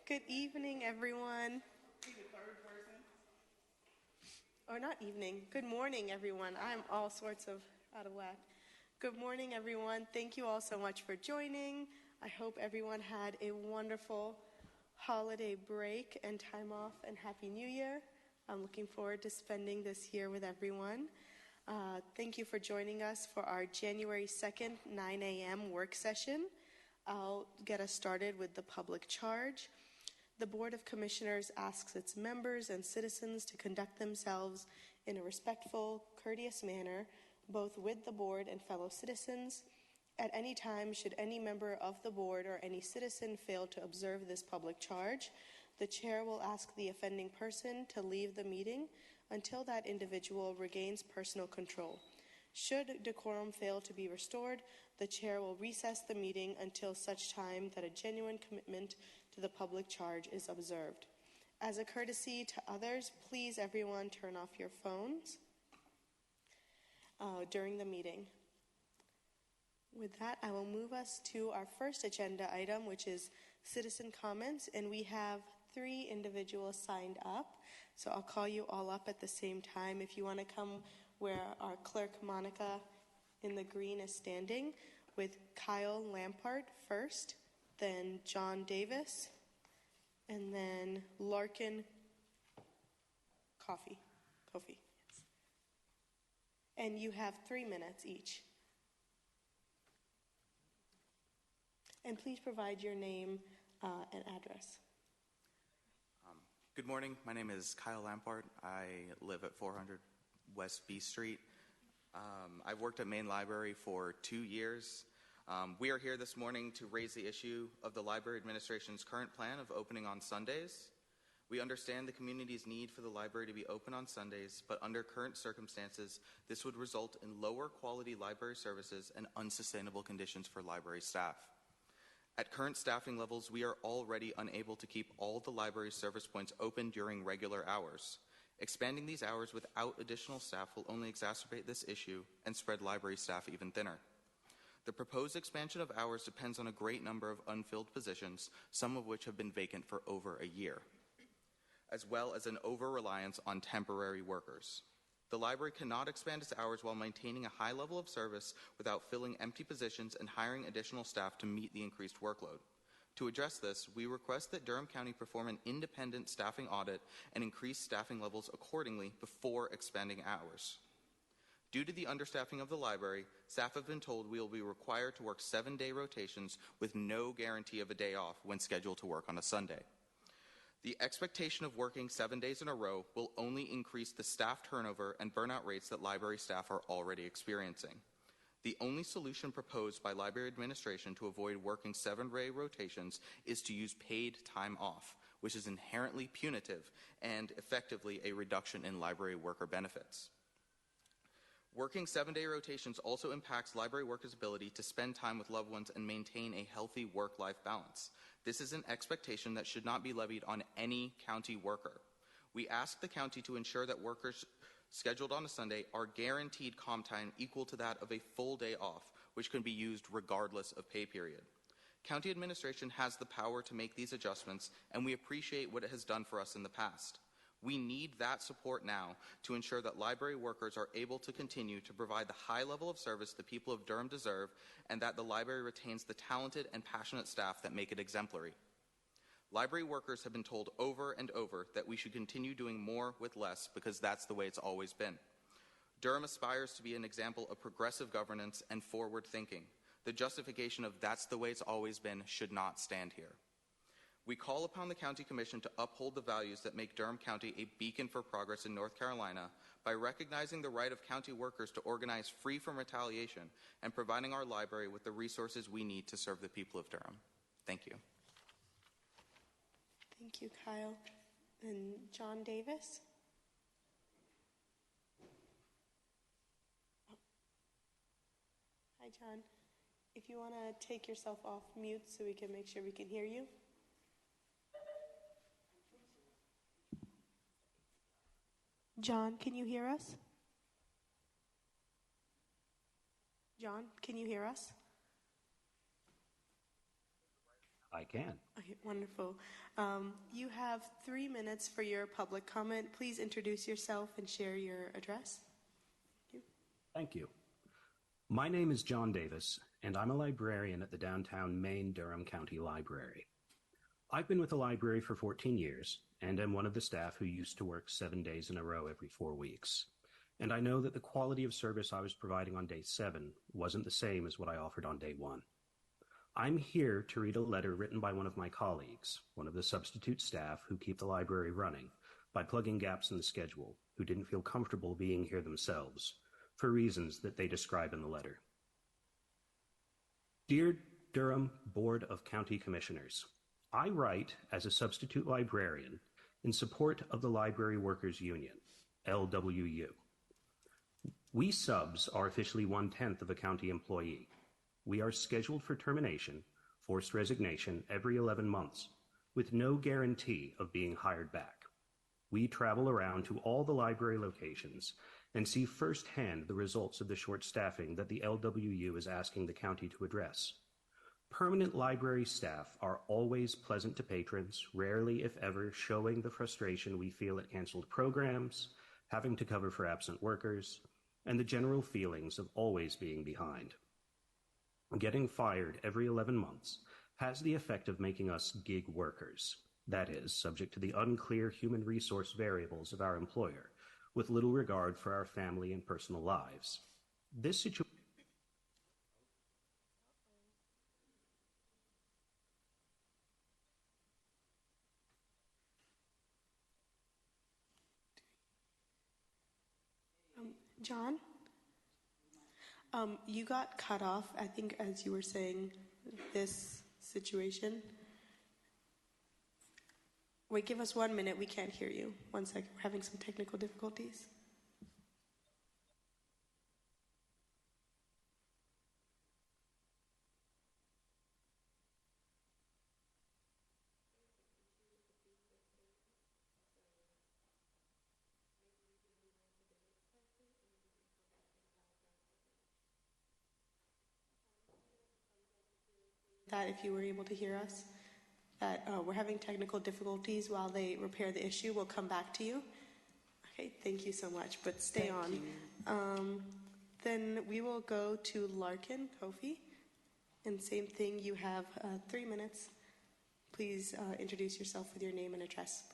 Good evening, everyone. Or not evening. Good morning, everyone. I'm all sorts of out of whack. Good morning, everyone. Thank you all so much for joining. I hope everyone had a wonderful holiday break and time off, and Happy New Year. I'm looking forward to spending this year with everyone. Thank you for joining us for our January 2nd, 9 a.m. work session. I'll get us started with the public charge. The Board of Commissioners asks its members and citizens to conduct themselves in a respectful, courteous manner, both with the board and fellow citizens. At any time, should any member of the board or any citizen fail to observe this public charge, the chair will ask the offending person to leave the meeting until that individual regains personal control. Should decorum fail to be restored, the chair will recess the meeting until such time that a genuine commitment to the public charge is observed. As a courtesy to others, please everyone turn off your phones during the meeting. With that, I will move us to our first agenda item, which is citizen comments, and we have 3 individuals signed up. So I'll call you all up at the same time. If you want to come where our clerk, Monica, in the green is standing, with Kyle Lampart first, then John Davis, and then Larkin Coffee. Yes. And you have 3 minutes each. And please provide your name and address. Good morning. My name is Kyle Lampart. I live at 400 West B Street. I've worked at Main Library for 2 years. We are here this morning to raise the issue of the Library Administration's current plan of opening on Sundays. We understand the community's need for the library to be open on Sundays, but under current circumstances, this would result in lower quality library services and unsustainable conditions for library staff. At current staffing levels, we are already unable to keep all the library's service points open during regular hours. Expanding these hours without additional staff will only exacerbate this issue and spread library staff even thinner. The proposed expansion of hours depends on a great number of unfilled positions, some of which have been vacant for over a year, as well as an over-reliance on temporary workers. The library cannot expand its hours while maintaining a high level of service without filling empty positions and hiring additional staff to meet the increased workload. To address this, we request that Durham County perform an independent staffing audit and increase staffing levels accordingly before expanding hours. Due to the understaffing of the library, staff have been told we will be required to work 7-day rotations with no guarantee of a day off when scheduled to work on a Sunday. The expectation of working 7 days in a row will only increase the staff turnover and burnout rates that library staff are already experiencing. The only solution proposed by library administration to avoid working 7-day rotations is to use paid time off, which is inherently punitive and effectively a reduction in library worker benefits. Working 7-day rotations also impacts library workers' ability to spend time with loved ones and maintain a healthy work-life balance. This is an expectation that should not be levied on any county worker. We ask the county to ensure that workers scheduled on a Sunday are guaranteed comp time equal to that of a full day off, which can be used regardless of pay period. County administration has the power to make these adjustments, and we appreciate what it has done for us in the past. We need that support now to ensure that library workers are able to continue to provide the high level of service the people of Durham deserve, and that the library retains the talented and passionate staff that make it exemplary. Library workers have been told over and over that we should continue doing more with less because that's the way it's always been. Durham aspires to be an example of progressive governance and forward thinking. The justification of that's the way it's always been should not stand here. We call upon the County Commission to uphold the values that make Durham County a beacon for progress in North Carolina by recognizing the right of county workers to organize free from retaliation and providing our library with the resources we need to serve the people of Durham. Thank you. Thank you, Kyle. And John Davis? Oh. Hi, John. If you want to take yourself off mute so we can make sure we can hear you. John, can you hear us? John, can you hear us? I can. Okay, wonderful. You have 3 minutes for your public comment. Please introduce yourself and share your address. Thank you. Thank you. My name is John Davis, and I'm a librarian at the downtown Maine Durham County Library. I've been with the library for 14 years and am one of the staff who used to work 7 days in a row every 4 weeks. And I know that the quality of service I was providing on day 7 wasn't the same as what I offered on day 1. I'm here to read a letter written by one of my colleagues, one of the substitute staff who keep the library running, by plugging gaps in the schedule, who didn't feel comfortable being here themselves, for reasons that they describe in the letter. Dear Durham Board of County Commissioners, I write as a substitute librarian in support of the Library Workers Union, LWU. We subs are officially 1/10 of a county employee. We are scheduled for termination, forced resignation every 11 months, with no guarantee of being hired back. We travel around to all the library locations and see firsthand the results of the short staffing that the LWU is asking the county to address. Permanent library staff are always pleasant to patrons, rarely, if ever, showing the frustration we feel at canceled programs, having to cover for absent workers, and the general feelings of always being behind. Getting fired every 11 months has the effect of making us gig workers, that is, subject to the unclear human resource variables of our employer, with little regard for our family and personal lives. This situation John? You got cut off, I think, as you were saying this situation. Wait, give us 1 minute. We can't hear you. 1 second. We're having some technical difficulties. That if you were able to hear us, that we're having technical difficulties while they repair the issue. We'll come back to you. Okay, thank you so much, but stay on. Then we will go to Larkin Kofi, and same thing, you have 3 minutes. Please introduce yourself with your name and address.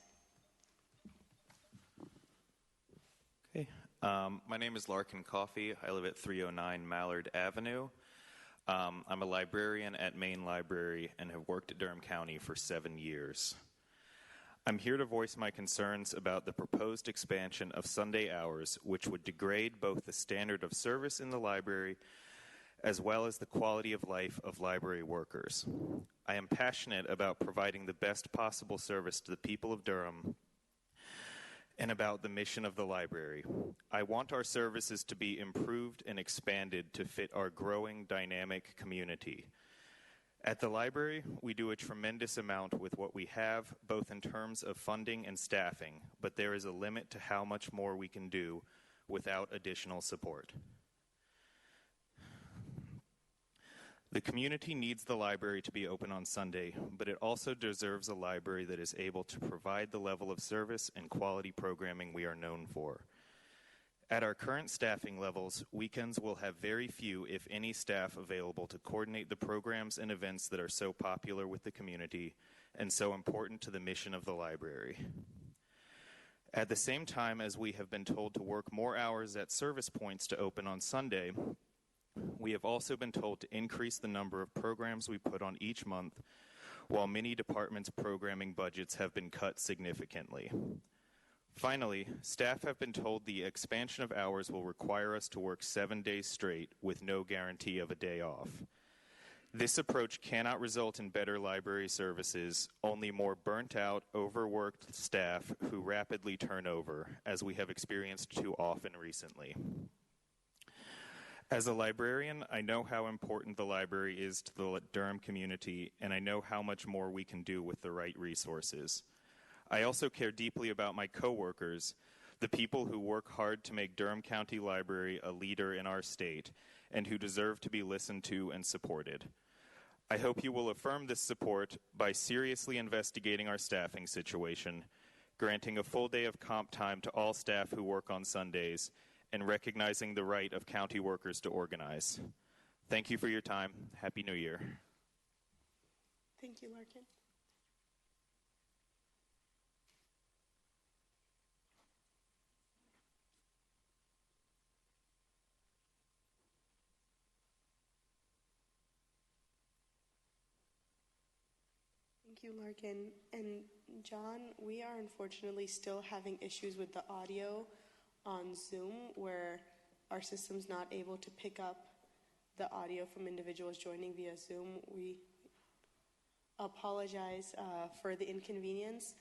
Okay, my name is Larkin Coffey. I live at 309 Mallard Avenue. I'm a librarian at Maine Library and have worked at Durham County for 7 years. I'm here to voice my concerns about the proposed expansion of Sunday hours, which would degrade both the standard of service in the library as well as the quality of life of library workers. I am passionate about providing the best possible service to the people of Durham and about the mission of the library. I want our services to be improved and expanded to fit our growing, dynamic community. At the library, we do a tremendous amount with what we have, both in terms of funding and staffing, but there is a limit to how much more we can do without additional support. The community needs the library to be open on Sunday, but it also deserves a library that is able to provide the level of service and quality programming we are known for. At our current staffing levels, weekends will have very few, if any, staff available to coordinate the programs and events that are so popular with the community and so important to the mission of the library. At the same time as we have been told to work more hours at service points to open on Sunday, we have also been told to increase the number of programs we put on each month, while many departments' programming budgets have been cut significantly. Finally, staff have been told the expansion of hours will require us to work 7 days straight with no guarantee of a day off. This approach cannot result in better library services, only more burnt out, overworked staff who rapidly turn over, as we have experienced too often recently. As a librarian, I know how important the library is to the Durham community, and I know how much more we can do with the right resources. I also care deeply about my coworkers, the people who work hard to make Durham County Library a leader in our state, and who deserve to be listened to and supported. I hope you will affirm this support by seriously investigating our staffing situation, granting a full day of comp time to all staff who work on Sundays, and recognizing the right of county workers to organize. Thank you for your time. Happy New Year. Thank you, Larkin. Thank you, Larkin. And John, we are unfortunately still having issues with the audio on Zoom where our system's not able to pick up the audio from individuals joining via Zoom. We apologize for the inconvenience.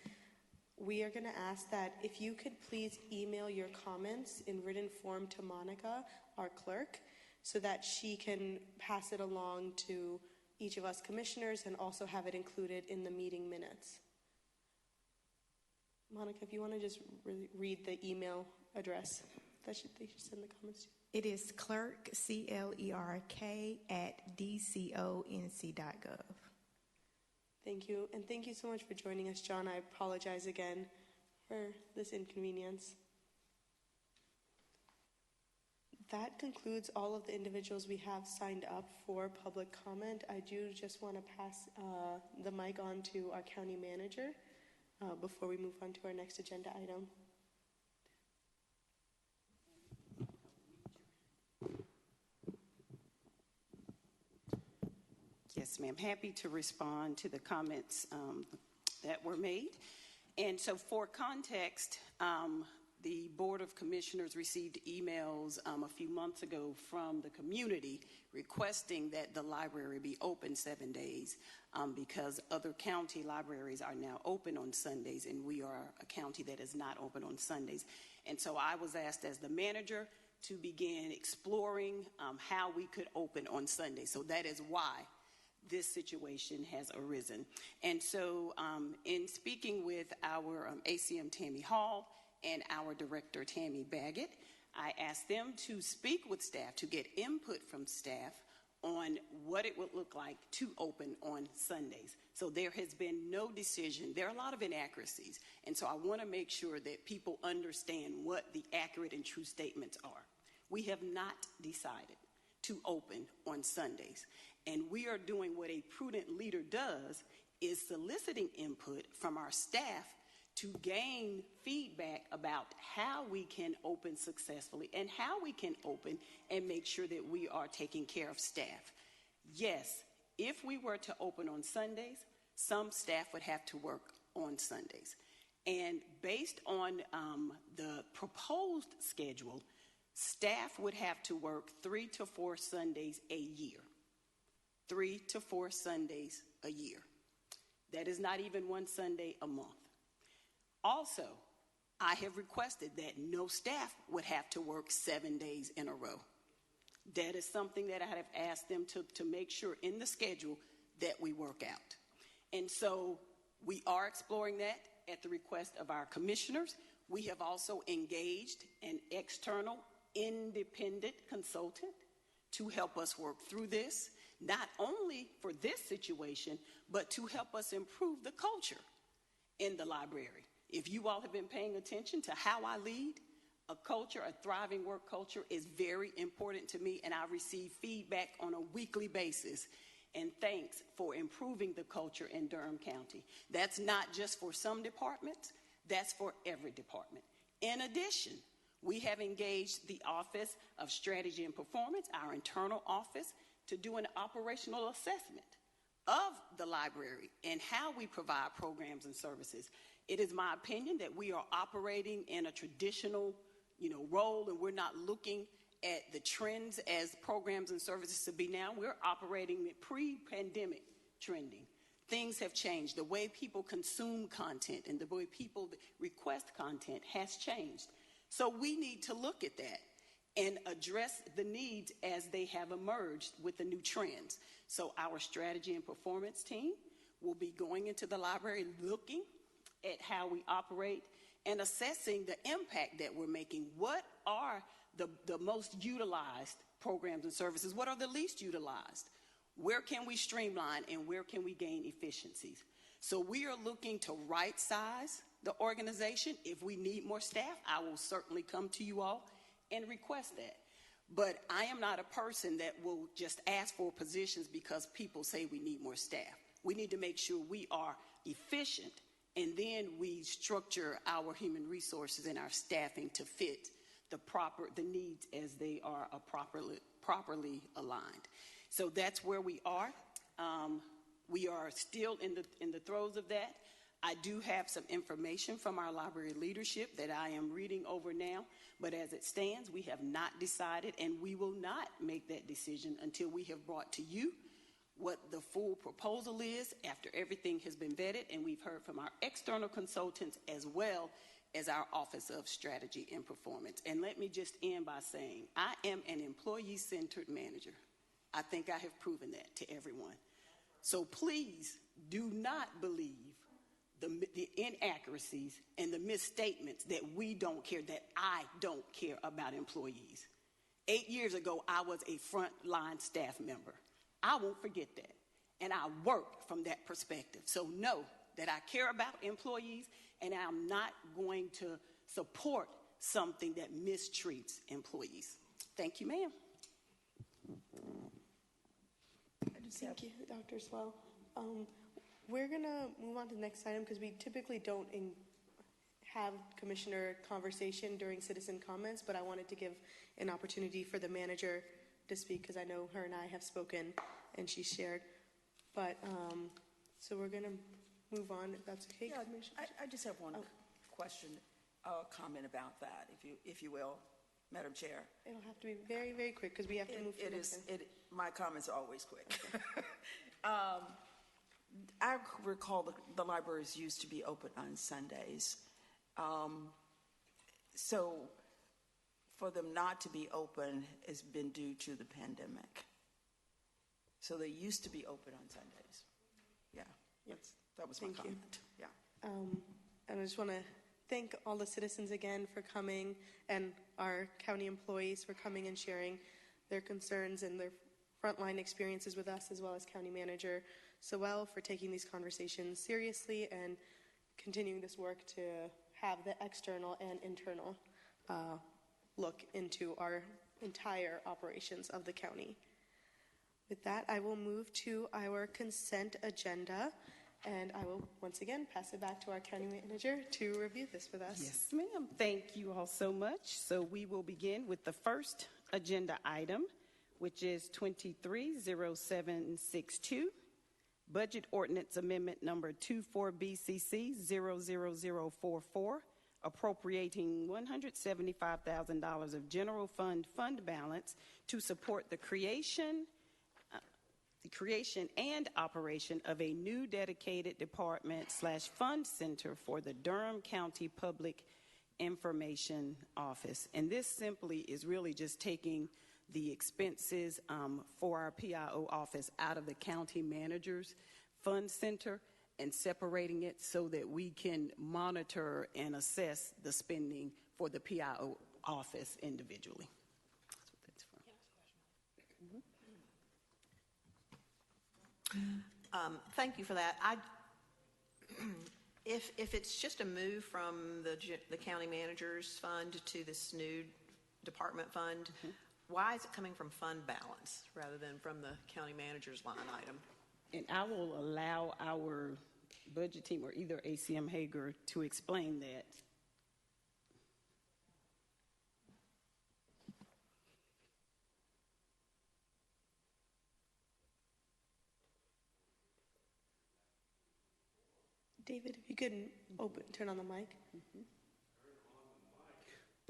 We are going to ask that if you could please email your comments in written form to Monica, our clerk, so that she can pass it along to each of us commissioners and also have it included in the meeting minutes. Monica, if you want to just read the email address that they should send the comments to. It is clerk, CLERK, @dconc.gov. Thank you, and thank you so much for joining us, John. I apologize again for this inconvenience. That concludes all of the individuals we have signed up for public comment. I do just want to pass the mic on to our county manager before we move on to our next agenda item. Yes, ma'am. Happy to respond to the comments that were made. And so for context, the Board of Commissioners received emails a few months ago from the community requesting that the library be open 7 days because other county libraries are now open on Sundays, and we are a county that is not open on Sundays. And so I was asked as the manager to begin exploring how we could open on Sundays. So that is why this situation has arisen. And so in speaking with our ACM Tammy Hall and our director Tammy Baggett, I asked them to speak with staff to get input from staff on what it would look like to open on Sundays. So there has been no decision. There are a lot of inaccuracies. And so I want to make sure that people understand what the accurate and true statements are. We have not decided to open on Sundays. And we are doing what a prudent leader does, is soliciting input from our staff to gain feedback about how we can open successfully and how we can open and make sure that we are taking care of staff. Yes, if we were to open on Sundays, some staff would have to work on Sundays. And based on the proposed schedule, staff would have to work 3 to 4 Sundays a year. 3 to 4 Sundays a year. That is not even 1 Sunday a month. Also, I have requested that no staff would have to work 7 days in a row. That is something that I have asked them to make sure in the schedule that we work out. And so we are exploring that at the request of our commissioners. We have also engaged an external independent consultant to help us work through this, not only for this situation, but to help us improve the culture in the library. If you all have been paying attention to how I lead, a culture, a thriving work culture is very important to me, and I receive feedback on a weekly basis. And thanks for improving the culture in Durham County. That's not just for some departments, that's for every department. In addition, we have engaged the Office of Strategy and Performance, our internal office, to do an operational assessment of the library and how we provide programs and services. It is my opinion that we are operating in a traditional, role, and we're not looking at the trends as programs and services to be now. We're operating pre-pandemic trending. Things have changed. The way people consume content and the way people request content has changed. So we need to look at that and address the needs as they have emerged with the new trends. So our strategy and performance team will be going into the library looking at how we operate and assessing the impact that we're making. What are the most utilized programs and services? What are the least utilized? Where can we streamline and where can we gain efficiencies? So we are looking to right size the organization. If we need more staff, I will certainly come to you all and request that. But I am not a person that will just ask for positions because people say we need more staff. We need to make sure we are efficient, and then we structure our human resources and our staffing to fit the needs as they are properly aligned. So that's where we are. We are still in the throes of that. I do have some information from our library leadership that I am reading over now, but as it stands, we have not decided, and we will not make that decision until we have brought to you what the full proposal is after everything has been vetted, and we've heard from our external consultants as well as our Office of Strategy and Performance. And let me just end by saying, I am an employee-centered manager. I think I have proven that to everyone. So please do not believe the inaccuracies and the misstatements that we don't care, that I don't care about employees. 8 years ago, I was a frontline staff member. I won't forget that. And I work from that perspective. So know that I care about employees, and I'm not going to support something that mistreats employees. Thank you, ma'am. Thank you, Dr. Swell. We're going to move on to the next item because we typically don't have commissioner conversation during citizen comments, but I wanted to give an opportunity for the manager to speak because I know her and I have spoken and she shared. But so we're going to move on, if that's okay. Yeah, I just have one question, comment about that, if you will, Madam Chair. It'll have to be very, very quick because we have to move to the next one. My comments are always quick. I recall the libraries used to be open on Sundays. So for them not to be open has been due to the pandemic. So they used to be open on Sundays. Yeah, that was my comment. Yeah. And I just want to thank all the citizens again for coming and our county employees for coming and sharing their concerns and their frontline experiences with us, as well as County Manager Sewell for taking these conversations seriously and continuing this work to have the external and internal look into our entire operations of the county. With that, I will move to our consent agenda, and I will once again pass it back to our County Manager to review this with us. Yes, ma'am. Thank you all so much. So we will begin with the first agenda item, which is 230762, Budget Ordinance Amendment Number 24 BCC 00044, appropriating $175,000 of general fund balance to support the creation and operation of a new dedicated department/fund center for the Durham County Public Information Office. And this simply is really just taking the expenses for our PIO office out of the county manager's fund center and separating it so that we can monitor and assess the spending for the PIO office individually. That's what that's for. Thank you for that. If it's just a move from the county manager's fund to this new department fund, why is it coming from fund balance rather than from the county manager's line item? And I will allow our budget team or either ACM Hager to explain that. David, if you could turn on the mic.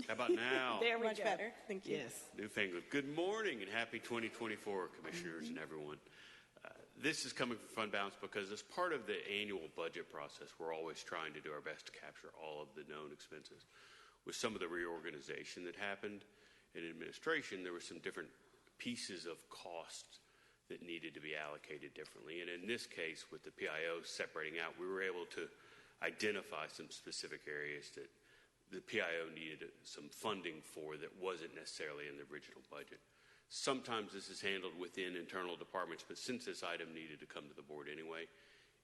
How about now? There we go. Better. Thank you. Yes. Newfangled. Good morning and happy 2024, commissioners and everyone. This is coming from fund balance because as part of the annual budget process, we're always trying to do our best to capture all of the known expenses. With some of the reorganization that happened in administration, there were some different pieces of cost that needed to be allocated differently. And in this case, with the PIO separating out, we were able to identify some specific areas that the PIO needed some funding for that wasn't necessarily in the original budget. Sometimes this is handled within internal departments, but since this item needed to come to the board anyway,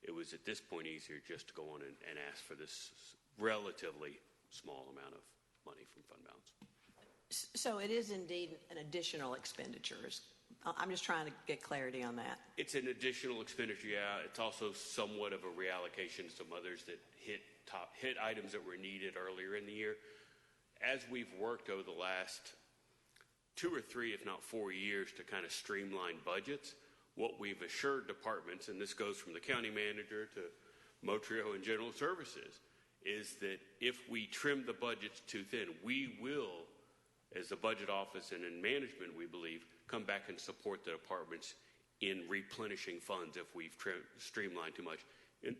it was at this point easier just to go on and ask for this relatively small amount of money from fund balance. So it is indeed an additional expenditure. I'm just trying to get clarity on that. It's an additional expenditure, yeah. It's also somewhat of a reallocation to some others that hit items that were needed earlier in the year. As we've worked over the last 2 or 3, if not 4 years, to kind of streamline budgets, what we've assured departments, and this goes from the county manager to Motrio and General Services, is that if we trim the budgets too thin, we will, as the budget office and in management, we believe, come back and support the departments in replenishing funds if we've streamlined too much. And,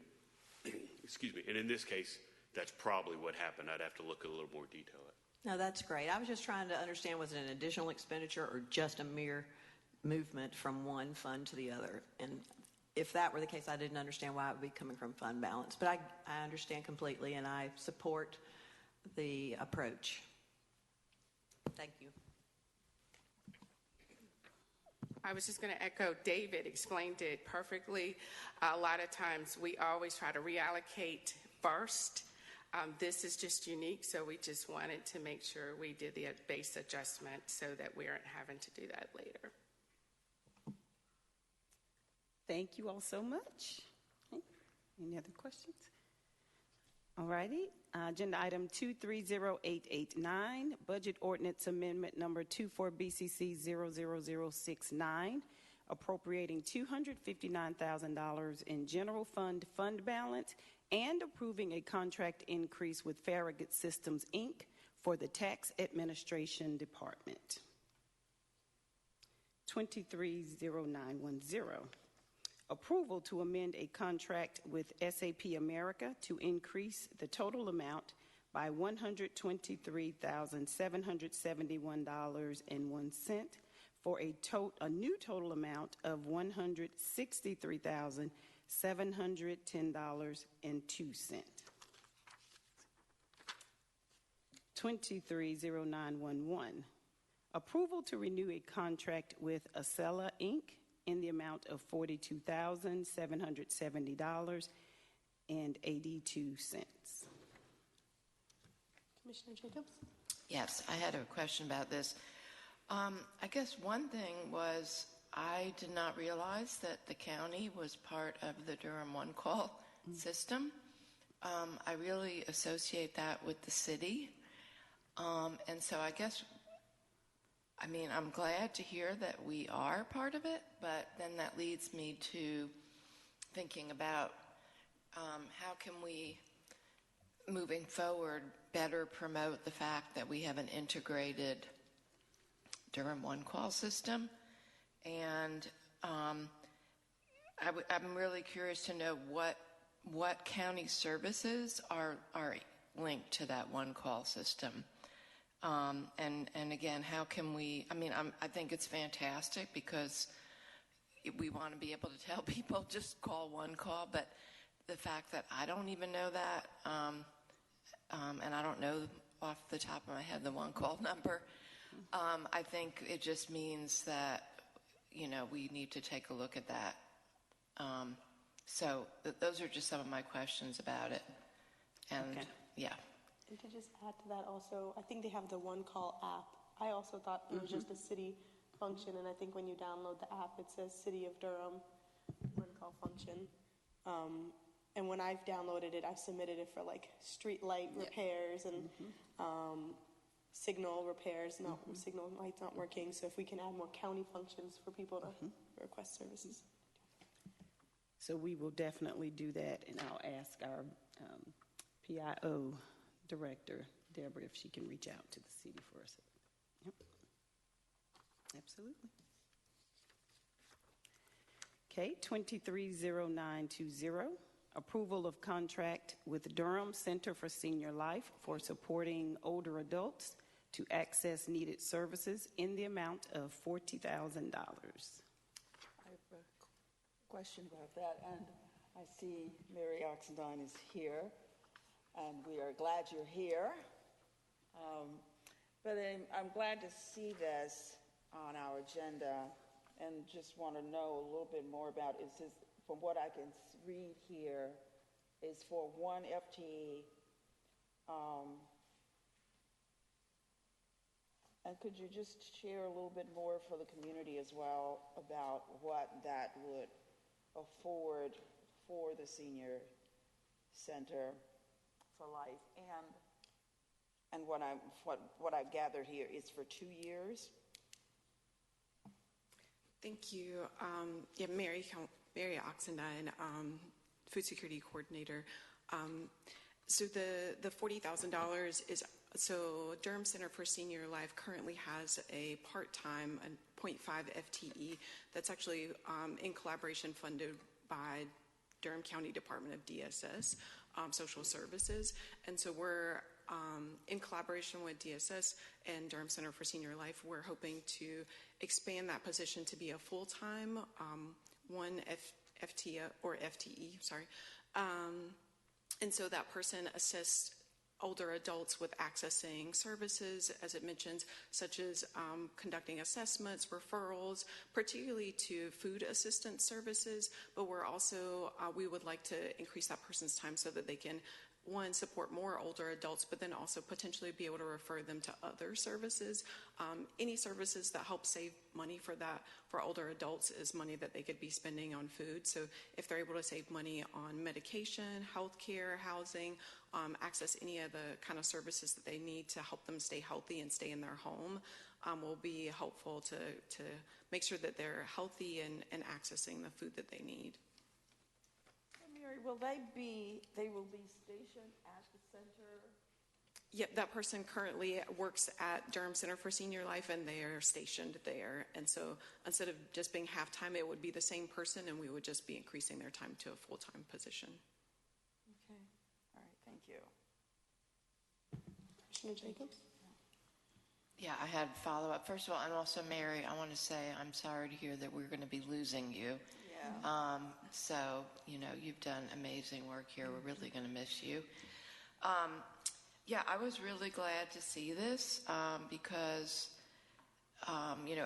excuse me. And in this case, that's probably what happened. I'd have to look at a little more detail at it. No, that's great. I was just trying to understand, was it an additional expenditure or just a mere movement from one fund to the other? And if that were the case, I didn't understand why it would be coming from fund balance. But I understand completely, and I support the approach. Thank you. I was just going to echo David explained it perfectly. A lot of times we always try to reallocate first. This is just unique, so we just wanted to make sure we did the base adjustment so that we aren't having to do that later. Thank you all so much. Okay. Any other questions? All righty. Agenda item 230889, Budget Ordinance Amendment Number 24 BCC 00069, appropriating $259,000 in general fund balance and approving a contract increase with Farragut Systems, Inc. for the Tax Administration Department. 230910. Approval to amend a contract with SAP America to increase the total amount by $123,771.01 for a new total amount of $163,710.02. 230911. Approval to renew a contract with Acela, Inc. in the amount of $42,770.82. Commissioner Jacobs? Yes, I had a question about this. I guess one thing was I did not realize that the county was part of the Durham One Call system. I really associate that with the city. And so I guess, I'm glad to hear that we are part of it, but then that leads me to thinking about how can we, moving forward, better promote the fact that we have an integrated Durham One Call system. And I'm really curious to know what county services are linked to that One Call system. And again, how can we, I think it's fantastic because we want to be able to tell people just call One Call, but the fact that I don't even know that, and I don't know off the top of my head the One Call number, I think it just means that, we need to take a look at that. So those are just some of my questions about it. And okay. Yeah. And to just add to that also, I think they have the One Call app. I also thought it was just a city function, and I think when you download the app, it says City of Durham One Call function. And when I've downloaded it, I've submitted it for like street light repairs and signal repairs. Signal lights not working. So if we can add more county functions for people to request services. So we will definitely do that, and I'll ask our PIO director, Deborah, if she can reach out to the city for us. Yep. Absolutely. Okay, 230920, approval of contract with Durham Center for Senior Life for supporting older adults to access needed services in the amount of $40,000. I have a question about that, and I see Mary Oxendine is here, and we are glad you're here. But I'm glad to see this. on our agenda, and just want to know a little bit more about, is this, from what I can read here, is for one FTE. And could you just share a little bit more for the community as well about what that would afford for the senior center for life? And what I've gathered here is for 2 years. Thank you. Mary Oxendine, Food Security Coordinator. So the $40,000 is, so Durham Center for Senior Life currently has a part-time, a 0.5 FTE that's actually in collaboration funded by Durham County Department of DSS, Social Services. And so we're in collaboration with DSS and Durham Center for Senior Life, we're hoping to expand that position to be a full-time, one FTE, sorry. And so that person assists older adults with accessing services, as it mentions, such as conducting assessments, referrals, particularly to food assistance services. But we're also, we would like to increase that person's time so that they can, one, support more older adults, but then also potentially be able to refer them to other services. Any services that help save money for older adults is money that they could be spending on food. So if they're able to save money on medication, healthcare, housing, access any of the kind of services that they need to help them stay healthy and stay in their home, will be helpful to make sure that they're healthy and accessing the food that they need. Mary, will they will be stationed at the center? Yep, that person currently works at Durham Center for Senior Life, and they are stationed there. And so instead of just being half-time, it would be the same person, and we would just be increasing their time to a full-time position. Okay. All right. Thank you. Commissioner Jacobs? Yeah, I had follow-up. First of all, and also, Mary, I want to say I'm sorry to hear that we're going to be losing you. Yeah. So, you've done amazing work here. We're really going to miss you. Yeah, I was really glad to see this because,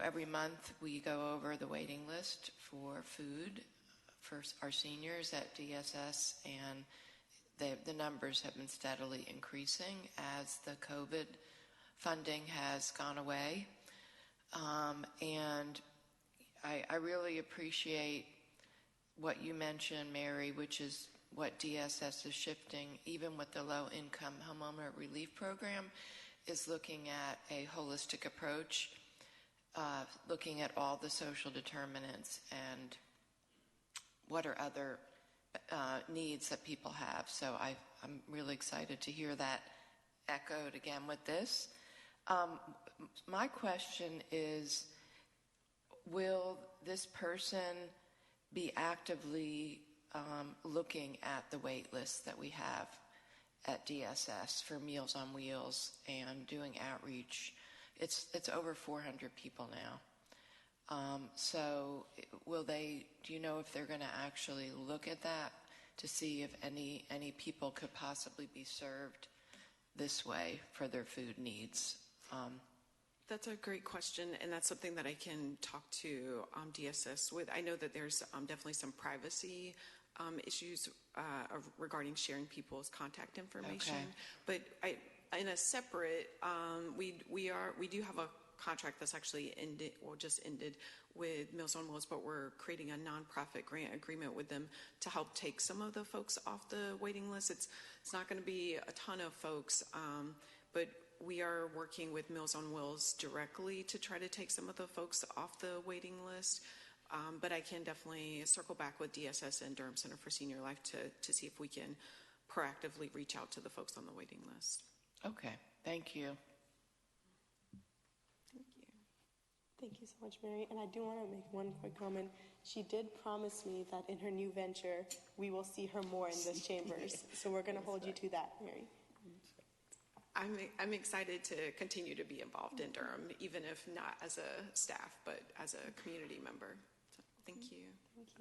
every month we go over the waiting list for food for our seniors at DSS, and the numbers have been steadily increasing as the COVID funding has gone away. And I really appreciate what you mentioned, Mary, which is what DSS is shifting, even with the low-income homeowner relief program, is looking at a holistic approach, looking at all the social determinants and what are other needs that people have. So I'm really excited to hear that echoed again with this. My question is, will this person be actively looking at the wait lists that we have at DSS for Meals on Wheels and doing outreach? It's over 400 people now. So do you know if they're going to actually look at that to see if any people could possibly be served this way for their food needs? That's a great question, and that's something that I can talk to DSS with. I know that there's definitely some privacy issues regarding sharing people's contact information. Okay. But in a separate, we do have a contract that's actually just ended with Meals on Wheels, but we're creating a nonprofit grant agreement with them to help take some of the folks off the waiting list. It's not going to be a ton of folks, but we are working with Meals on Wheels directly to try to take some of the folks off the waiting list. But I can definitely circle back with DSS and Durham Center for Senior Life to see if we can proactively reach out to the folks on the waiting list. Okay, thank you. Thank you. Thank you so much, Mary. And I do want to make one quick comment. She did promise me that in her new venture, we will see her more in this chambers. So we're going to hold you to that, Mary. I'm excited to continue to be involved in Durham, even if not as a staff, but as a community member. So, thank you.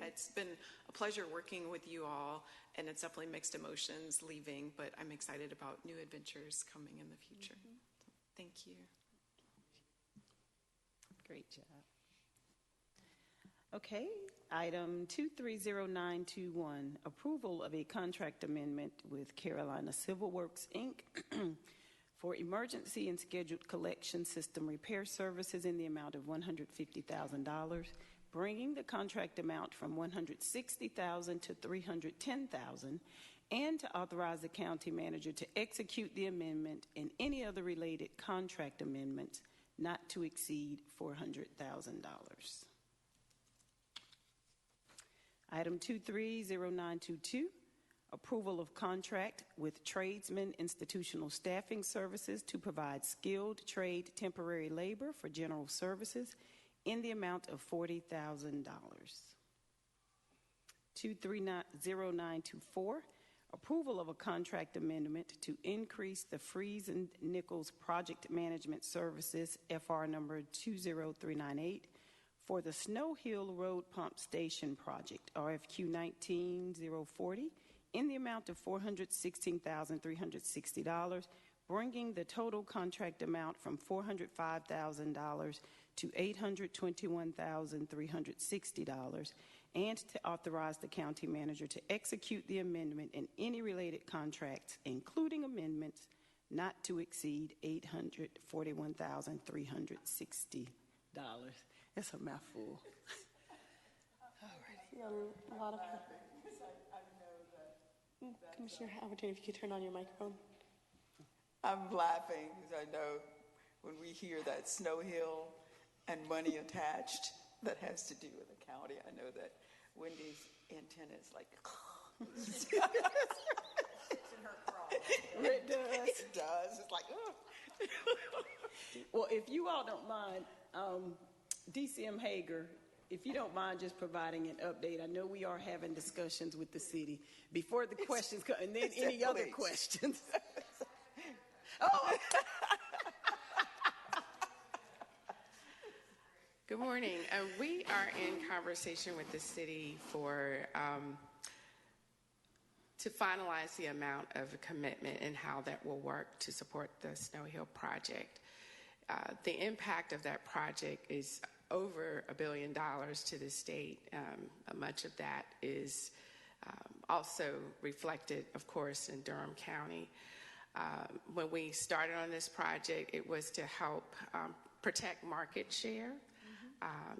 It's been a pleasure working with you all, and it's definitely mixed emotions leaving, but I'm excited about new adventures coming in the future. So, thank you. Great job. Okay, item 230921, approval of a contract amendment with Carolina Civil Works, Inc. for emergency and scheduled collection system repair services in the amount of $150,000, bringing the contract amount from $160,000 to $310,000, and to authorize the county manager to execute the amendment and any other related contract amendments not to exceed $400,000. Item 230922, approval of contract with Tradesman Institutional Staffing Services to provide skilled trade temporary labor for general services in the amount of $40,000. 230924, approval of a contract amendment to increase the Freeze and Nichols Project Management Services, FR number 20398, for the Snow Hill Road Pump Station Project, RFQ 19040, in the amount of $416,360, bringing the total contract amount from $405,000 to $821,360, and to authorize the county manager to execute the amendment and any related contracts, including amendments not to exceed $841,360. That's a mouthful. A lot of Commissioner Albertine, if you could turn on your microphone. I'm laughing because I know when we hear that Snow Hill and money attached that has to do with the county, I know that Wendy's antenna is like, it's in her crawl. It does. It does. It's like, oh. Well, if you all don't mind, DCM Hager, if you don't mind just providing an update. I know we are having discussions with the city before the questions come, and then any other questions. Oh. Good morning. We are in conversation with the city to finalize the amount of a commitment and how that will work to support the Snow Hill project. The impact of that project is over $1 billion to the state. Much of that is also reflected, of course, in Durham County. When we started on this project, it was to help protect market share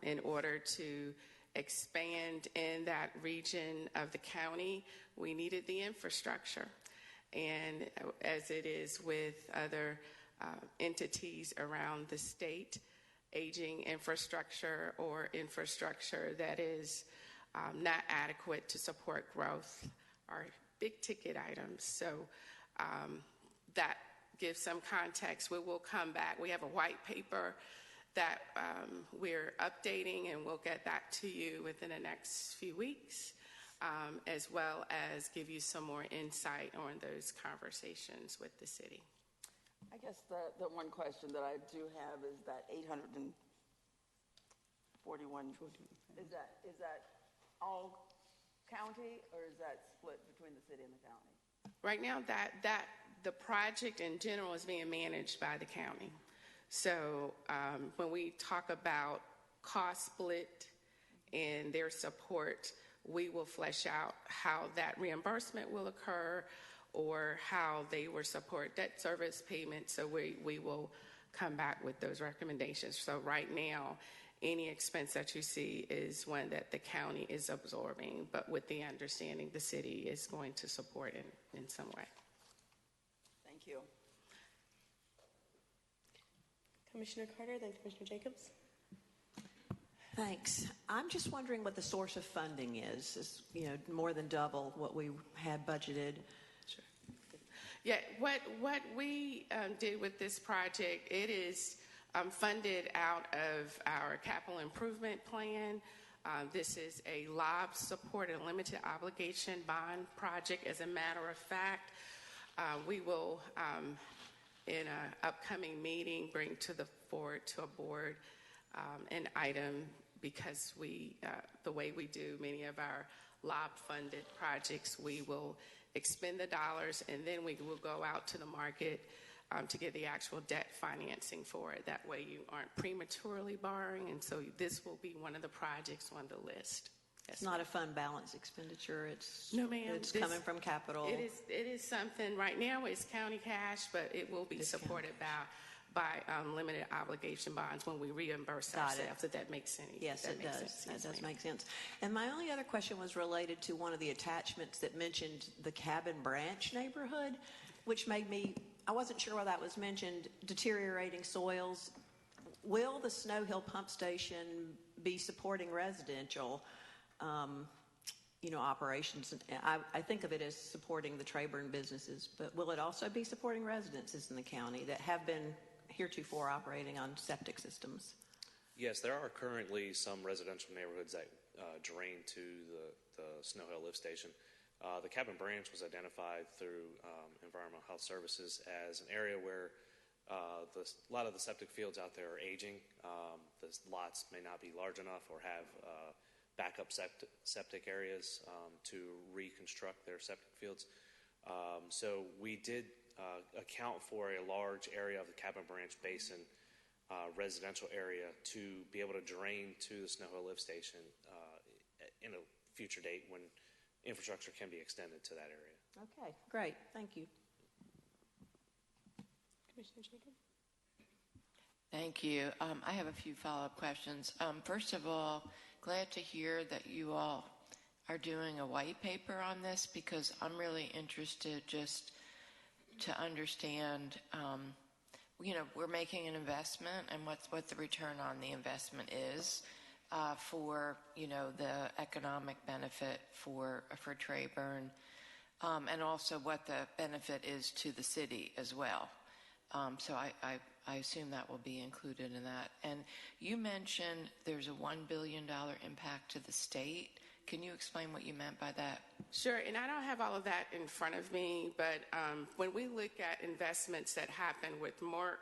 in order to expand in that region of the county. We needed the infrastructure. And as it is with other entities around the state, aging infrastructure or infrastructure that is not adequate to support growth are big ticket items. So that gives some context. We will come back. We have a white paper that we're updating, and we'll get that to you within the next few weeks, as well as give you some more insight on those conversations with the city. I guess the one question that I do have is that 841, is that all county, or is that split between the city and the county? Right now, that the project in general is being managed by the county. So when we talk about cost split and their support, we will flesh out how that reimbursement will occur or how they will support debt service payments. So we will come back with those recommendations. So right now, any expense that you see is one that the county is absorbing, but with the understanding the city is going to support in some way. Thank you. Commissioner Carter, then Commissioner Jacobs. Thanks. I'm just wondering what the source of funding is. It's, more than double what we had budgeted. Sure. Yeah, what we did with this project, it is funded out of our capital improvement plan. This is a LOB support, a limited obligation bond project. As a matter of fact, we will, in an upcoming meeting, bring to the board an item, because the way we do many of our LOB-funded projects, we will expend the dollars and then we will go out to the market to get the actual debt financing for it. That way you aren't prematurely borrowing, and so this will be one of the projects on the list. It's not a fund balance expenditure. It's No, ma'am. It's coming from capital. It is something, right now it's county cash, but it will be supported by limited obligation bonds when we reimburse ourselves, if that makes sense. Yes, it does. That does make sense. And my only other question was related to one of the attachments that mentioned the Cabin Branch neighborhood, which made me, I wasn't sure why that was mentioned, deteriorating soils. Will the Snow Hill Pump Station be supporting residential operations? I think of it as supporting the Trayburn businesses, but will it also be supporting residences in the county that have been heretofore operating on septic systems? Yes, there are currently some residential neighborhoods that drain to the Snow Hill lift station. The Cabin Branch was identified through Environmental Health Services as an area where a lot of the septic fields out there are aging. The lots may not be large enough or have backup septic areas to reconstruct their septic fields. So we did account for a large area of the Cabin Branch Basin residential area to be able to drain to the Snow Hill lift station in a future date when infrastructure can be extended to that area. Okay, great. Thank you. Commissioner Jacob? Thank you. I have a few follow-up questions. First of all, glad to hear that you all are doing a white paper on this, because I'm really interested just to understand, we're making an investment and what the return on the investment is for, the economic benefit for Trayburn, and also what the benefit is to the city as well. So I assume that will be included in that. And you mentioned there's a $1 billion impact to the state. Can you explain what you meant by that? Sure, and I don't have all of that in front of me, but when we look at investments that happen with Merck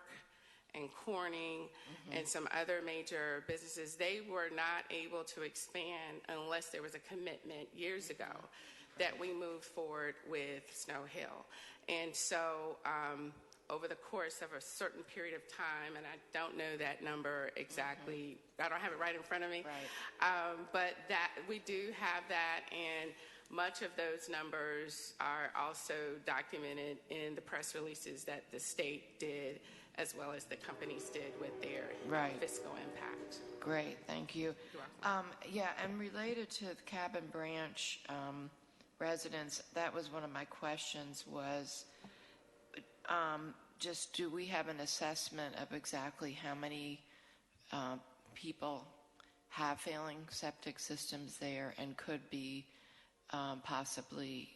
and Corning and some other major businesses, they were not able to expand unless there was a commitment years ago that we moved forward with Snow Hill. And so over the course of a certain period of time, and I don't know that number exactly, I don't have it right in front of me, but that we do have that, and much of those numbers are also documented in the press releases that the state did, as well as the companies did with their fiscal impact. Great, thank you. You're welcome. Yeah, and related to the Cabin Branch residents, that was one of my questions was, just do we have an assessment of exactly how many people have failing septic systems there and could be possibly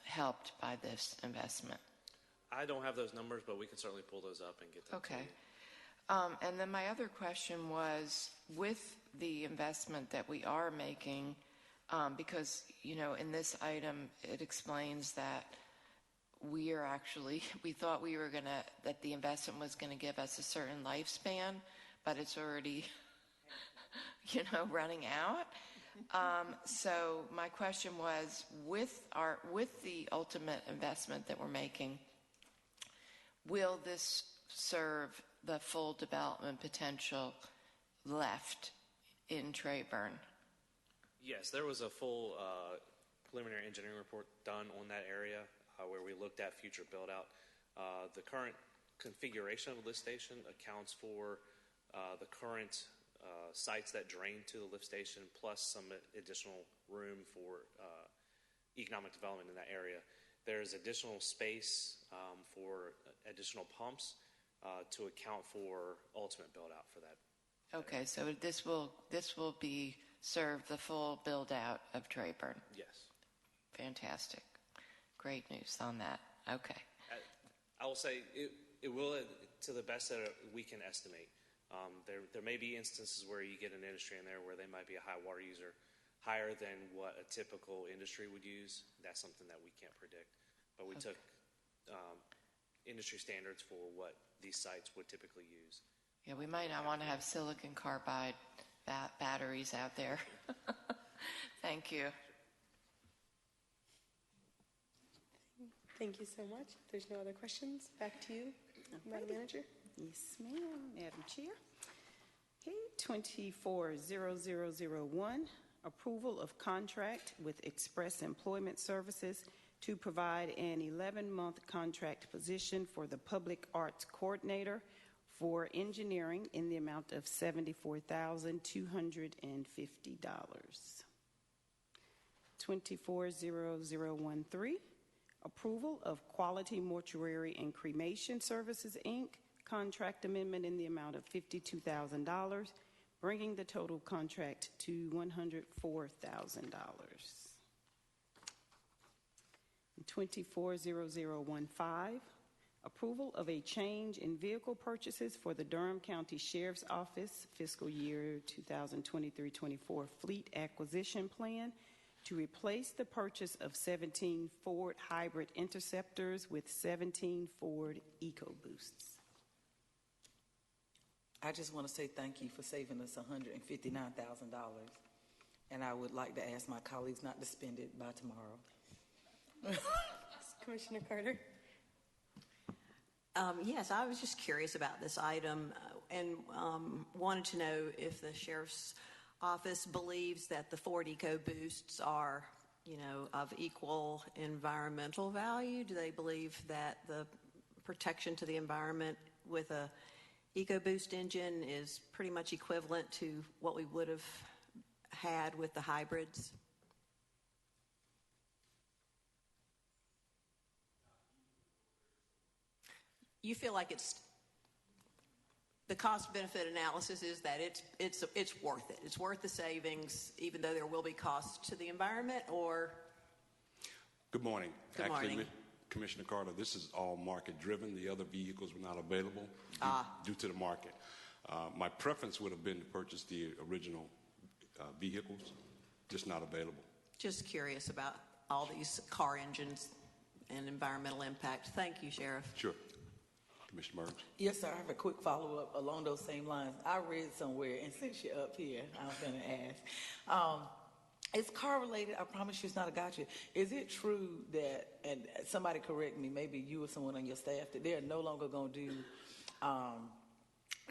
helped by this investment? I don't have those numbers, but we can certainly pull those up and get them to you. And then my other question was, with the investment that we are making, because, in this item, it explains that we thought that the investment was going to give us a certain lifespan, but it's already, running out. So my question was, with the ultimate investment that we're making, will this serve the full development potential left in Trayburn? Yes, there was a full preliminary engineering report done on that area where we looked at future build-out. The current configuration of the lift station accounts for the current sites that drain to the lift station, plus some additional room for economic development in that area. There's additional space for additional pumps to account for ultimate build-out for that. Okay, so this will be serve the full build-out of Trayburn. Yes. Fantastic. Great news on that. Okay. I will say it will, to the best that we can estimate. There may be instances where you get an industry in there where they might be a high water user, higher than what a typical industry would use. That's something that we can't predict. But we took industry standards for what these sites would typically use. Yeah, we might not want to have silicon carbide batteries out there. Thank you. Thank you so much. If there's no other questions, back to you. Madam Manager? Yes, ma'am, Madam Chair. Okay, 240001, approval of contract with Express Employment Services to provide an 11-month contract position for the Public Arts Coordinator for engineering in the amount of $74,250. 240013, approval of Quality Mortuary and Cremation Services, Inc., contract amendment in the amount of $52,000, bringing the total contract to $104,000. 240015, approval of a change in vehicle purchases for the Durham County Sheriff's Office fiscal year 2023-24 fleet acquisition plan to replace the purchase of 17 Ford hybrid Interceptors with 17 Ford EcoBoosts. I just want to say thank you for saving us $159,000, and I would like to ask my colleagues not to spend it by tomorrow. Commissioner Carter? Yes, I was just curious about this item and wanted to know if the Sheriff's Office believes that the Ford EcoBoosts are, of equal environmental value. Do they believe that the protection to the environment with a EcoBoost engine is pretty much equivalent to what we would have had with the hybrids? You feel like the cost benefit analysis is that it's worth it. It's worth the savings, even though there will be costs to the environment, or? Good morning. Good morning. Commissioner Carter, this is all market driven. The other vehicles were not available due to the market. My preference would have been to purchase the original vehicles, just not available. Just curious about all these car engines and environmental impact. Thank you, Sheriff. Sure. Commissioner Burns? Yes, sir. I have a quick follow-up along those same lines. I read somewhere, and since you're up here, I'm going to ask. It's car-related. I promise you it's not a gotcha. Is it true that, and somebody correct me, maybe you or someone on your staff, that they're no longer going to do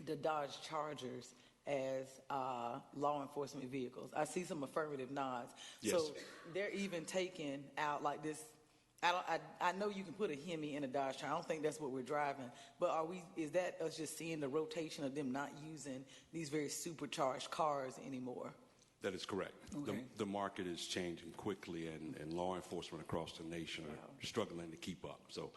the Dodge Chargers as law enforcement vehicles? I see some affirmative nods. Yes. So they're even taking out like this. I know you can put a Hemi in a Dodge Charger. I don't think that's what we're driving. But is that us just seeing the rotation of them not using these very supercharged cars anymore? That is correct. Okay. The market is changing quickly, and law enforcement across the nation are struggling to keep up. So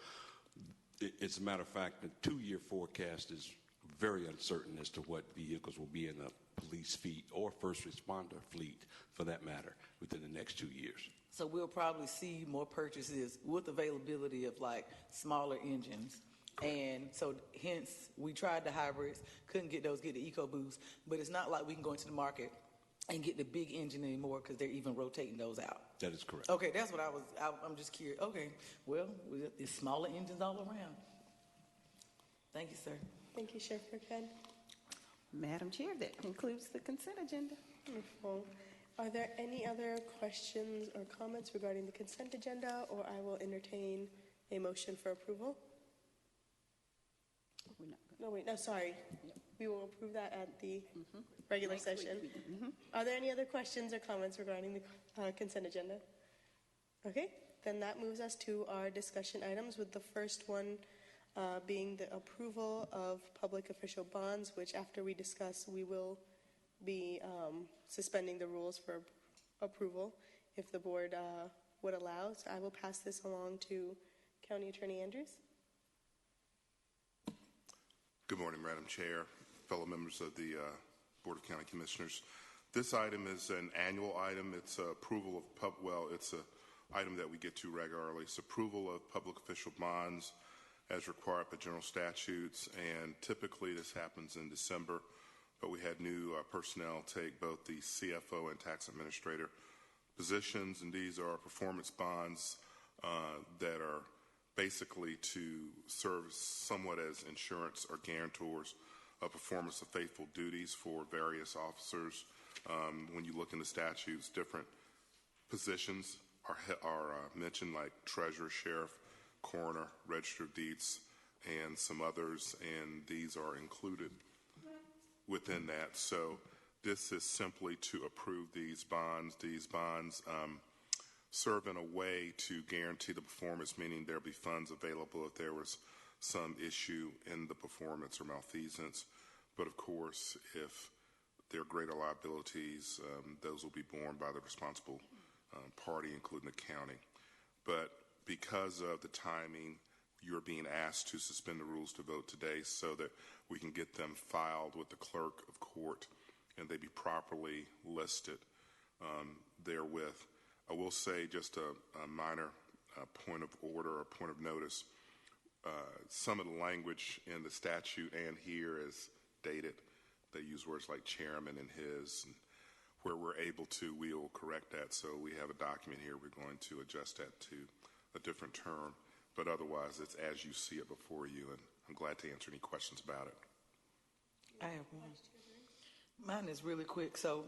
it's a matter of fact, the 2-year forecast is very uncertain as to what vehicles will be in the police fleet or first responder fleet, for that matter, within the next 2 years. So we'll probably see more purchases with availability of like smaller engines. And so hence we tried the hybrids, couldn't get the EcoBoost, but it's not like we can go into the market and get the big engine anymore because they're even rotating those out. That is correct. Okay, that's what I'm just curious. Okay, well, there's smaller engines all around. Thank you, sir. Thank you, Sheriff Burkhead. Madam Chair, that concludes the consent agenda. Wonderful. Are there any other questions or comments regarding the consent agenda, or I will entertain a motion for approval? Sorry. Yep. We will approve that at the regular session. Are there any other questions or comments regarding the consent agenda? Okay, then that moves us to our discussion items, with the first one being the approval of public official bonds, which after we discuss, we will be suspending the rules for approval if the board would allow. So I will pass this along to County Attorney Andrews. Good morning, Madam Chair, fellow members of the Board of County Commissioners. This item is an annual item. It's approval of it's an item that we get to regularly. It's approval of public official bonds as required by general statutes, and typically this happens in December. But we had new personnel take both the CFO and tax administrator positions, and these are performance bonds that are basically to serve somewhat as insurance or guarantors of performance of faithful duties for various officers. When you look in the statutes, different positions are mentioned, like treasurer, sheriff, coroner, register of deeds, and some others, and these are included within that. So this is simply to approve these bonds. These bonds serve in a way to guarantee the performance, meaning there'll be funds available if there was some issue in the performance or malfeasance. But of course, if there are greater liabilities, those will be borne by the responsible party, including the county. But because of the timing, you're being asked to suspend the rules to vote today so that we can get them filed with the clerk of court and they be properly listed therewith. I will say just a minor point of order or point of notice. Some of the language in the statute and here is dated. They use words like chairman and his. And where we're able to, we will correct that. So we have a document here. We're going to adjust that to a different term. But otherwise, it's as you see it before you. And I'm glad to answer any questions about it. I have one. Mine is really quick. So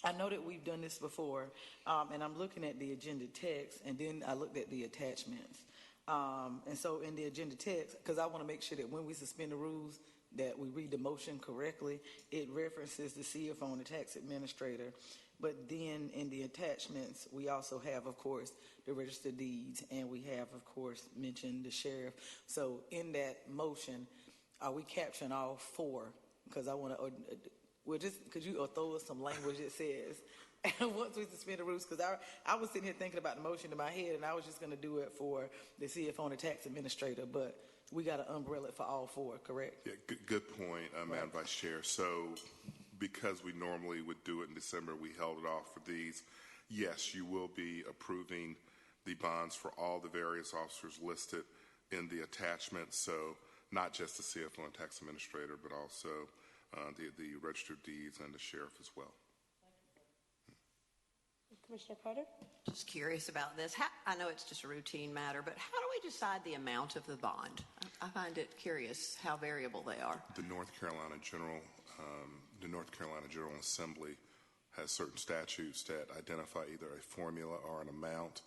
I know that we've done this before, and I'm looking at the agenda text, and then I looked at the attachments. And so in the agenda text, because I want to make sure that when we suspend the rules, that we read the motion correctly, it references the CFO and the tax administrator. But then in the attachments, we also have, of course, the registered deeds, and we have, of course, mentioned the sheriff. So in that motion, are we capturing all four? Because I want to, well, just could you throw us some language that says, and once we suspend the rules, because I was sitting here thinking about the motion in my head, and I was just going to do it for the CFO and the tax administrator, but we got to umbrella it for all four, correct? Yeah, good point, Madam Vice Chair. So because we normally would do it in December, we held it off for these. Yes, you will be approving the bonds for all the various officers listed in the attachment. So not just the CFO and tax administrator, but also the registered deeds and the sheriff as well. Commissioner Carter? Just curious about this. I know it's just a routine matter, but how do we decide the amount of the bond? I find it curious how variable they are. The North Carolina General Assembly has certain statutes that identify either a formula or an amount.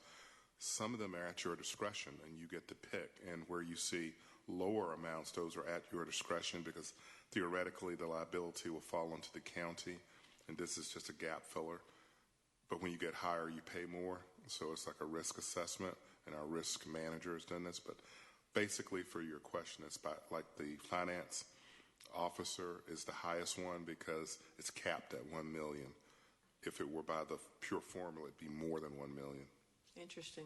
Some of them are at your discretion, and you get to pick. And where you see lower amounts, those are at your discretion because theoretically the liability will fall onto the county, and this is just a gap filler. But when you get higher, you pay more. So it's like a risk assessment, and our risk manager has done this. But basically, for your question, it's like the finance officer is the highest one because it's capped at $1 million. If it were by the pure formula, it'd be more than $1 million. Interesting.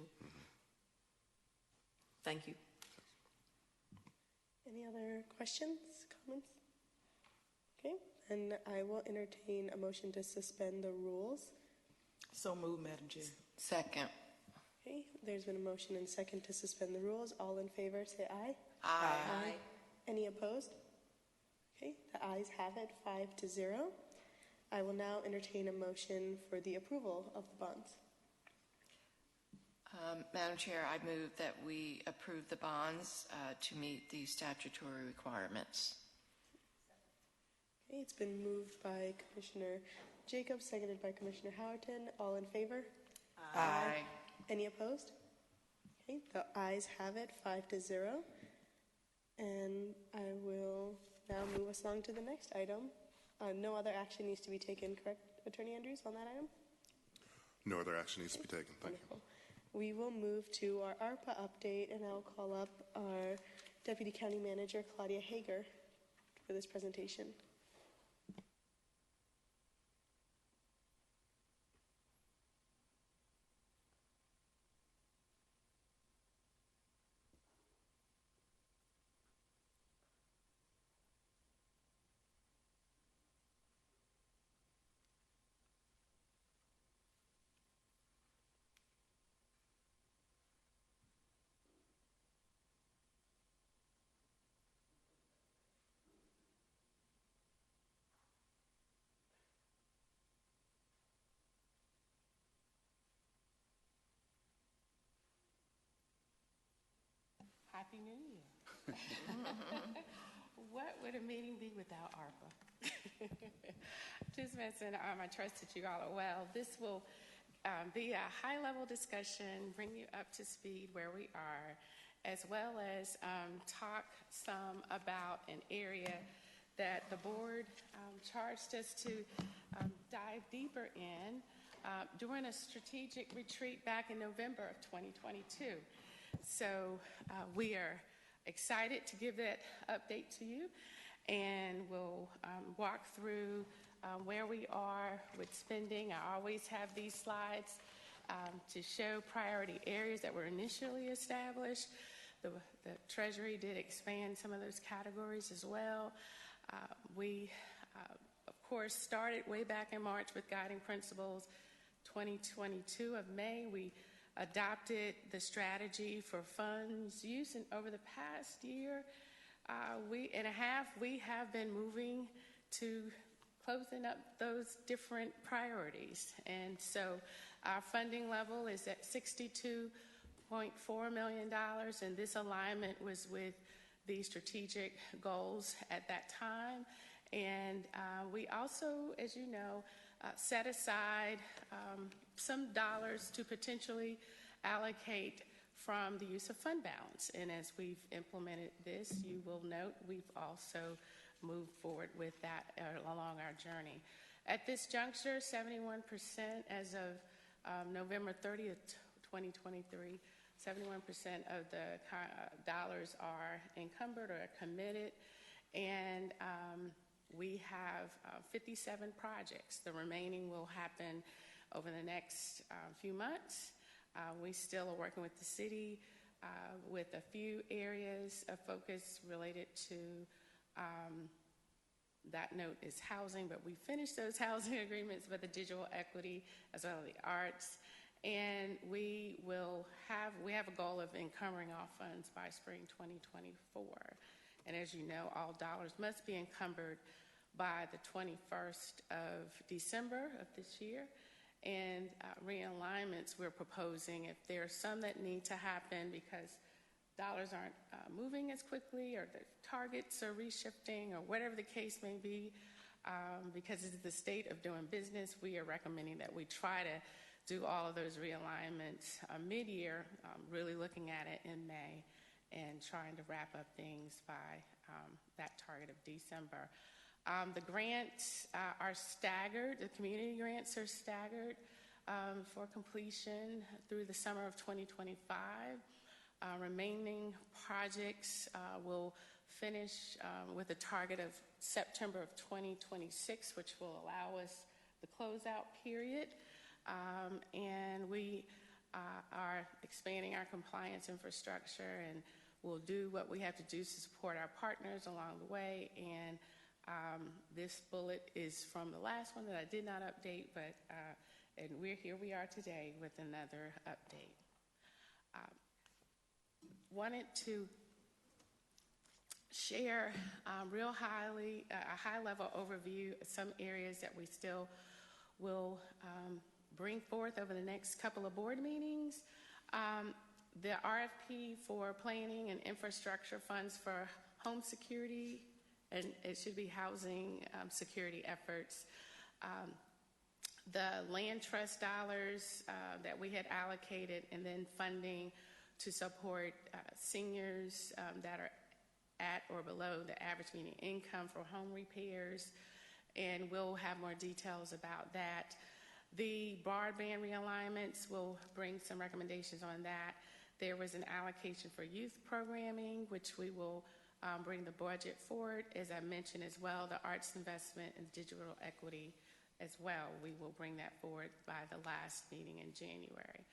Thank you. Any other questions, comments? Okay, and I will entertain a motion to suspend the rules. So moved, Madam Chair. Second. Okay, there's been a motion and second to suspend the rules. All in favor, say aye. Aye. Any opposed? Okay, the ayes have it, 5-0. I will now entertain a motion for the approval of the bonds. Madam Chair, I move that we approve the bonds to meet the statutory requirements. Okay, it's been moved by Commissioner Jacobs, seconded by Commissioner Howerton. All in favor? Aye. Any opposed? Okay, the ayes have it, 5-0. And I will now move us along to the next item. No other action needs to be taken, correct, Attorney Andrews, on that item? No other action needs to be taken. Thank you. We will move to our ARPA update, and I'll call up our Deputy County Manager, Claudia Hager, for this presentation. Happy New Year. What would a meeting be without ARPA? Just messing, I trust that you all are well. This will be a high-level discussion, bring you up to speed where we are, as well as talk some about an area that the board charged us to dive deeper in during a strategic retreat back in November of 2022. So we are excited to give that update to you, and we'll walk through where we are with spending. I always have these slides to show priority areas that were initially established. The Treasury did expand some of those categories as well. We, of course, started way back in March with Guiding Principles 2022 of May. We adopted the strategy for funds use, and over the past year and a half, we have been moving to closing up those different priorities. And so our funding level is at $62.4 million, and this alignment was with the strategic goals at that time. And we also, as you know, set aside some dollars to potentially allocate from the use of fund balance. And as we've implemented this, you will note we've also moved forward with that along our journey. At this juncture, 71% as of November 30th, 2023, 71% of the dollars are encumbered or committed, and we have 57 projects. The remaining will happen over the next few months. We still are working with the city with a few areas of focus related to that note is housing, but we finished those housing agreements with the digital equity as well as the arts. And we have a goal of encumbering all funds by spring 2024. And as you know, all dollars must be encumbered by the 21st of December of this year. And realignments we're proposing, if there are some that need to happen because dollars aren't moving as quickly, or the targets are reshifting, or whatever the case may be, because it's the state of doing business, we are recommending that we try to do all of those realignments mid-year, really looking at it in May and trying to wrap up things by that target of December. The grants are staggered. The community grants are staggered for completion through the summer of 2025. Remaining projects will finish with a target of September of 2026, which will allow us the closeout period. And we are expanding our compliance infrastructure, and we'll do what we have to do to support our partners along the way. And this bullet is from the last one that I did not update, but and we are today with another update. Wanted to share a high-level overview of some areas that we still will bring forth over the next couple of board meetings. The RFP for planning and infrastructure funds for home security, and it should be housing security efforts. The land trust dollars that we had allocated, and then funding to support seniors that are at or below the average median income for home repairs, and we'll have more details about that. The broadband realignments, will bring some recommendations on that. There was an allocation for youth programming, which we will bring the budget forward. As I mentioned as well, the arts investment and digital equity as well. We will bring that forward by the last meeting in January.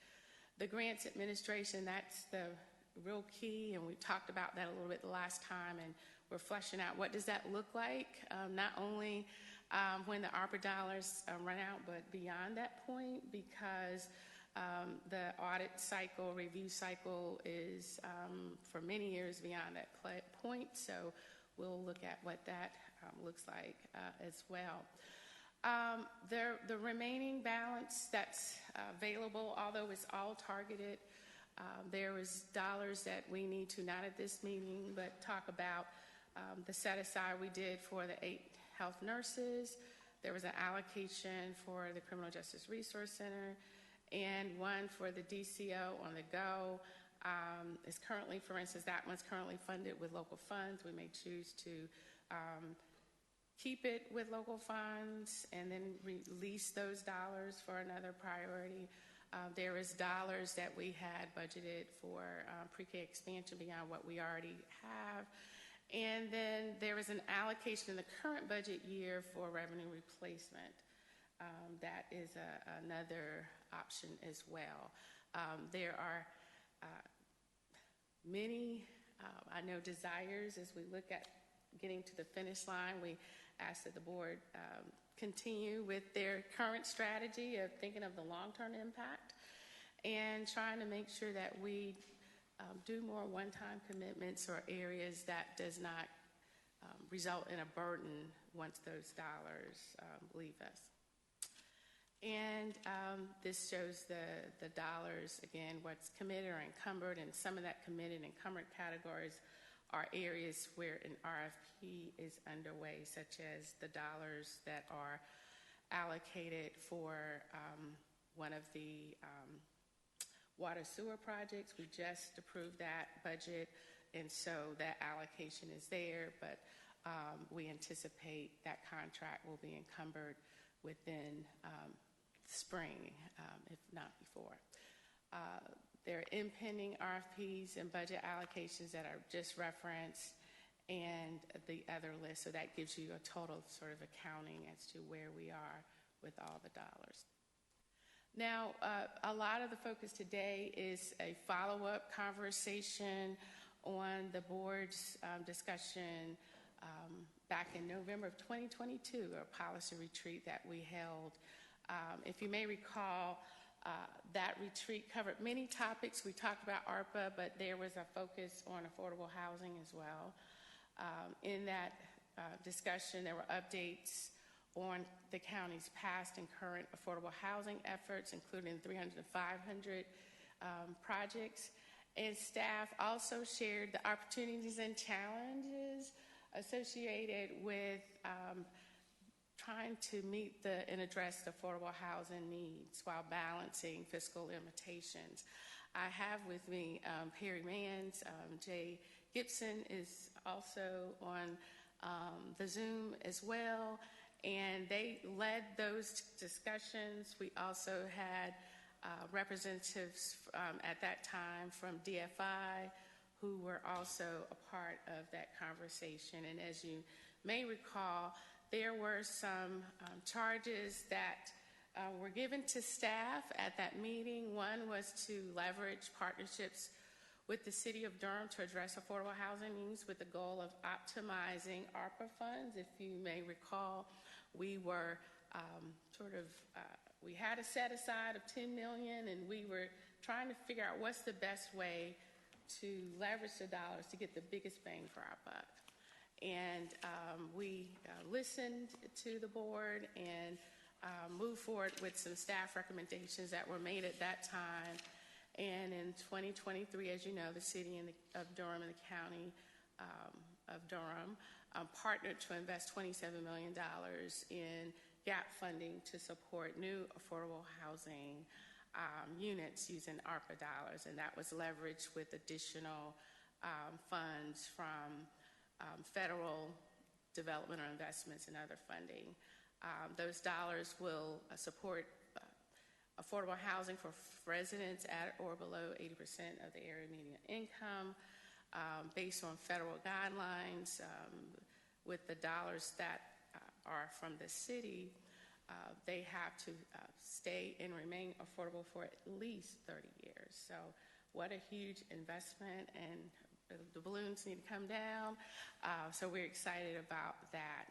The grants administration, that's the real key, and we talked about that a little bit the last time, and we're fleshing out what does that look like, not only when the ARPA dollars run out, but beyond that point, because the audit cycle, review cycle is for many years beyond that point, so we'll look at what that looks like as well. The remaining balance that's available, although it's all targeted, there was dollars that we need to, not at this meeting, but talk about the set-aside we did for the 8 health nurses. There was an allocation for the Criminal Justice Resource Center, and one for the DCO on the go. is currently, for instance, that one's currently funded with local funds. We may choose to keep it with local funds and then release those dollars for another priority. There is dollars that we had budgeted for pre-K expansion beyond what we already have. And then there is an allocation in the current budget year for revenue replacement. That is another option as well. There are many, I know, desires as we look at getting to the finish line. We ask that the board continue with their current strategy of thinking of the long-term impact and trying to make sure that we do more one-time commitments or areas that does not result in a burden once those dollars leave us. And this shows the dollars, again, what's committed or encumbered, and some of that committed and encumbered categories are areas where an RFP is underway, such as the dollars that are allocated for one of the water sewer projects. We just approved that budget, and so that allocation is there, but we anticipate that contract will be encumbered within spring, if not before. There are impending RFPs and budget allocations that are just referenced, and the other list, so that gives you a total sort of accounting as to where we are with all the dollars. Now, a lot of the focus today is a follow-up conversation on the board's discussion back in November of 2022, a policy retreat that we held. If you may recall, that retreat covered many topics. We talked about ARPA, but there was a focus on affordable housing as well. In that discussion, there were updates on the county's past and current affordable housing efforts, including 300 to 500 projects. And staff also shared the opportunities and challenges associated with trying to meet and address the affordable housing needs while balancing fiscal limitations. I have with me Perry Mans. Jay Gibson is also on the Zoom as well, and they led those discussions. We also had representatives at that time from DFI who were also a part of that conversation. And as you may recall, there were some charges that were given to staff at that meeting. One was to leverage partnerships with the City of Durham to address affordable housing needs with the goal of optimizing ARPA funds. If you may recall, we were we had a set aside of $10 million, and we were trying to figure out what's the best way to leverage the dollars to get the biggest bang for our buck. And we listened to the board and moved forward with some staff recommendations that were made at that time. And in 2023, as you know, the City of Durham and the County of Durham partnered to invest $27 million in gap funding to support new affordable housing units using ARPA dollars. And that was leveraged with additional funds from federal development or investments and other funding. Those dollars will support affordable housing for residents at or below 80% of the area median income based on federal guidelines. With the dollars that are from the city, they have to stay and remain affordable for at least 30 years. So what a huge investment, and the balloons need to come down. So we're excited about that.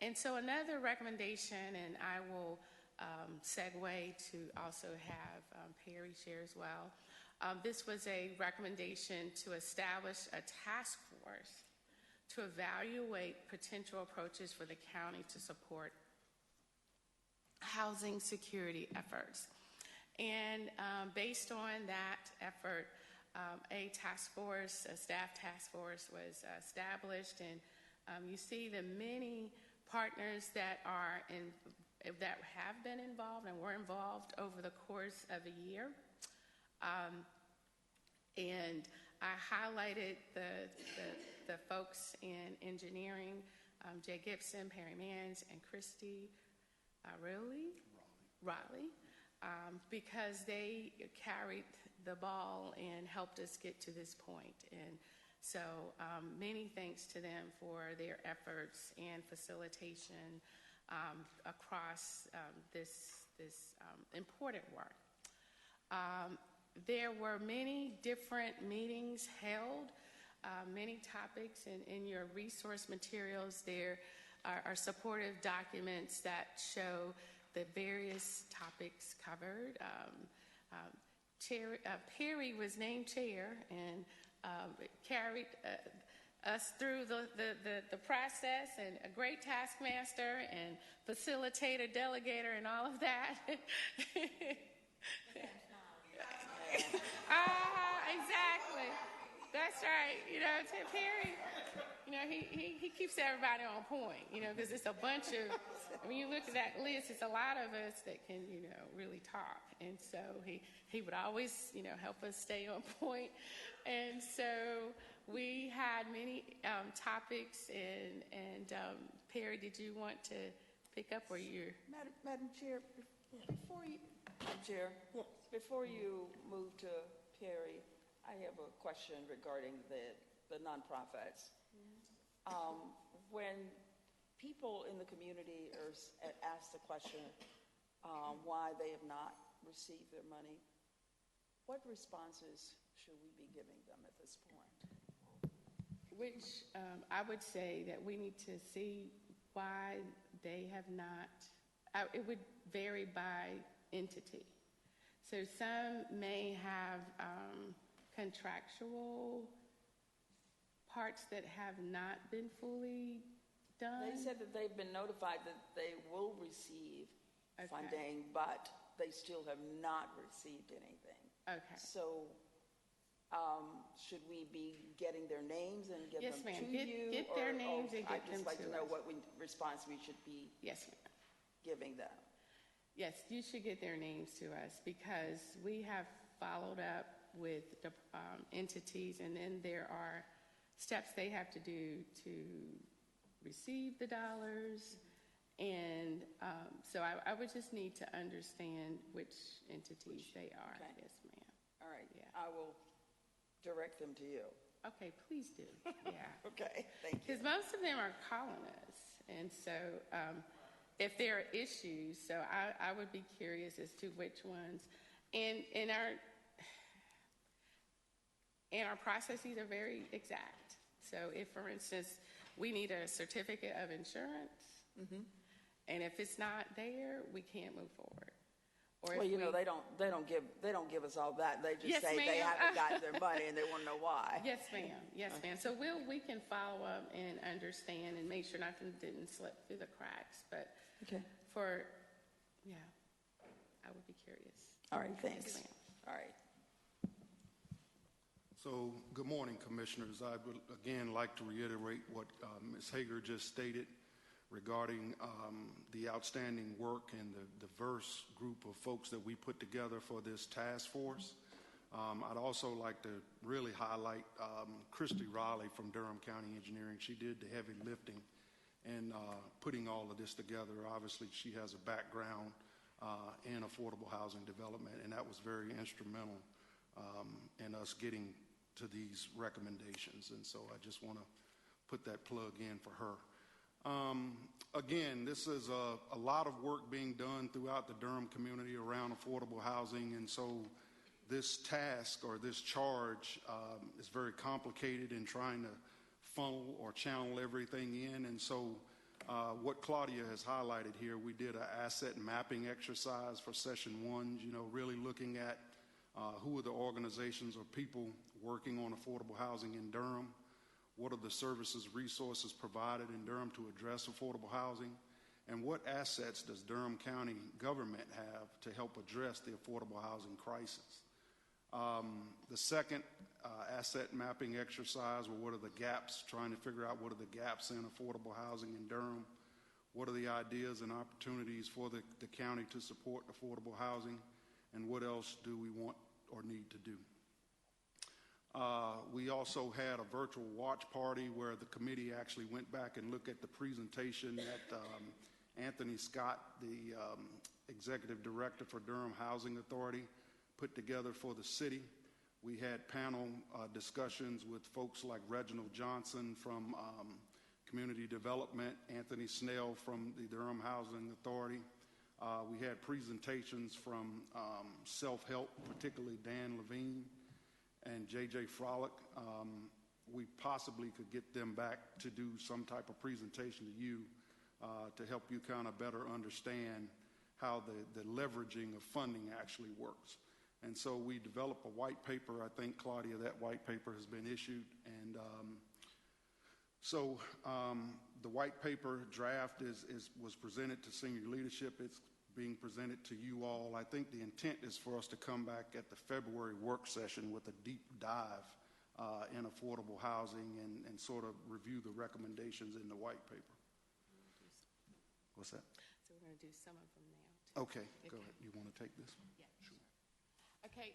And so another recommendation, and I will segue to also have Perry share as well. This was a recommendation to establish a task force to evaluate potential approaches for the county to support housing security efforts. And based on that effort, a task force, a staff task force was established, and you see the many partners that have been involved and were involved over the course of a year. And I highlighted the folks in engineering, Jay Gibson, Perry Mans, and Christy Raleigh, because they carried the ball and helped us get to this point. And so many thanks to them for their efforts and facilitation across this important work. There were many different meetings held, many topics in your resource materials. There are supportive documents that show the various topics covered. Perry was named chair and carried us through the process, and a great taskmaster and facilitator, delegator, and all of that. Exactly. That's right. You know, Perry, you know, he keeps everybody on point, you know, because it's a bunch of, when you look at that list, it's a lot of us that can, you know, really talk. And so he would always, you know, help us stay on point. And so we had many topics, and Perry, did you want to pick up where you're? Madam Chair, before you, Madam Chair, before you move to Perry, I have a question regarding the nonprofits. When people in the community are asked the question why they have not received their money, what responses should we be giving them at this point? Which I would say that we need to see why they have not. It would vary by entity. So some may have contractual parts that have not been fully done. They said that they've been notified that they will receive funding, but they still have not received anything. Okay. So should we be getting their names and give them to you? Get their names and get them to us. I'd just like to know what response we should be giving them. Yes, you should get their names to us, because we have followed up with the entities, and then there are steps they have to do to receive the dollars. And so I would just need to understand which entities they are. Okay. Yes, ma'am. All right. Yeah. I will direct them to you. Okay, please do. Yeah. Okay, thank you. Because most of them are calling us. And so if there are issues, so I would be curious as to which ones. And our processes are very exact. So if, for instance, we need a certificate of insurance, and if it's not there, we can't move forward. Or well, you know, they don't give us all that. They just Yes, say ma'am. they haven't got their money and they want to know why. Yes, ma'am. Yes, ma'am. So we can follow up and understand and make sure nothing didn't slip through the cracks. But I would be curious. All right, thanks. Yes, ma'am. All right. So, good morning, Commissioners. I would again like to reiterate what Ms. Hager just stated regarding the outstanding work and the diverse group of folks that we put together for this task force. I'd also like to really highlight Christy Raleigh from Durham County Engineering. She did the heavy lifting and putting all of this together. Obviously, she has a background in affordable housing development, and that was very instrumental in us getting to these recommendations. And so I just want to put that plug in for her. Again, this is a lot of work being done throughout the Durham community around affordable housing, and so this task or this charge is very complicated in trying to funnel or channel everything in. And so what Claudia has highlighted here, we did an asset mapping exercise for session 1, you know, really looking at who are the organizations or people working on affordable housing in Durham. What are the services, resources provided in Durham to address affordable housing? And what assets does Durham County government have to help address the affordable housing crisis? The second asset mapping exercise, well, what are the gaps, trying to figure out what are the gaps in affordable housing in Durham? What are the ideas and opportunities for the county to support affordable housing? And what else do we want or need to do? We also had a virtual watch party where the committee actually went back and looked at the presentation that Anthony Scott, the executive director for Durham Housing Authority, put together for the city. We had panel discussions with folks like Reginald Johnson from Community Development, Anthony Snell from the Durham Housing Authority. We had presentations from self-help, particularly Dan Levine and J.J. Frolick. We possibly could get them back to do some type of presentation to you to help you kind of better understand how the leveraging of funding actually works. And so we developed a white paper. I think, Claudia, that white paper has been issued. And the white paper draft was presented to senior leadership. It's being presented to you all. I think the intent is for us to come back at the February work session with a deep dive in affordable housing and sort of review the recommendations in the white paper. What's that? So we're going to do some of them now. Okay, go ahead. You want to take this one? Yeah. Sure. Okay,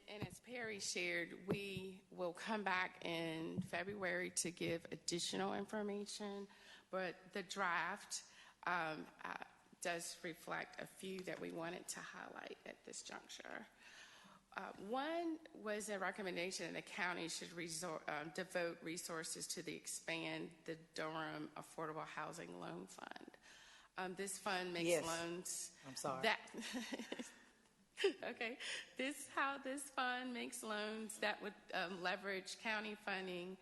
and as Perry shared, we will come back in February to give additional information, but the draft does reflect a few that we wanted to highlight at this juncture. One was a recommendation that the county should devote resources to expand the Durham Affordable Housing Loan Fund. This fund makes loans. I'm sorry. Okay, this fund makes loans that would leverage county funding,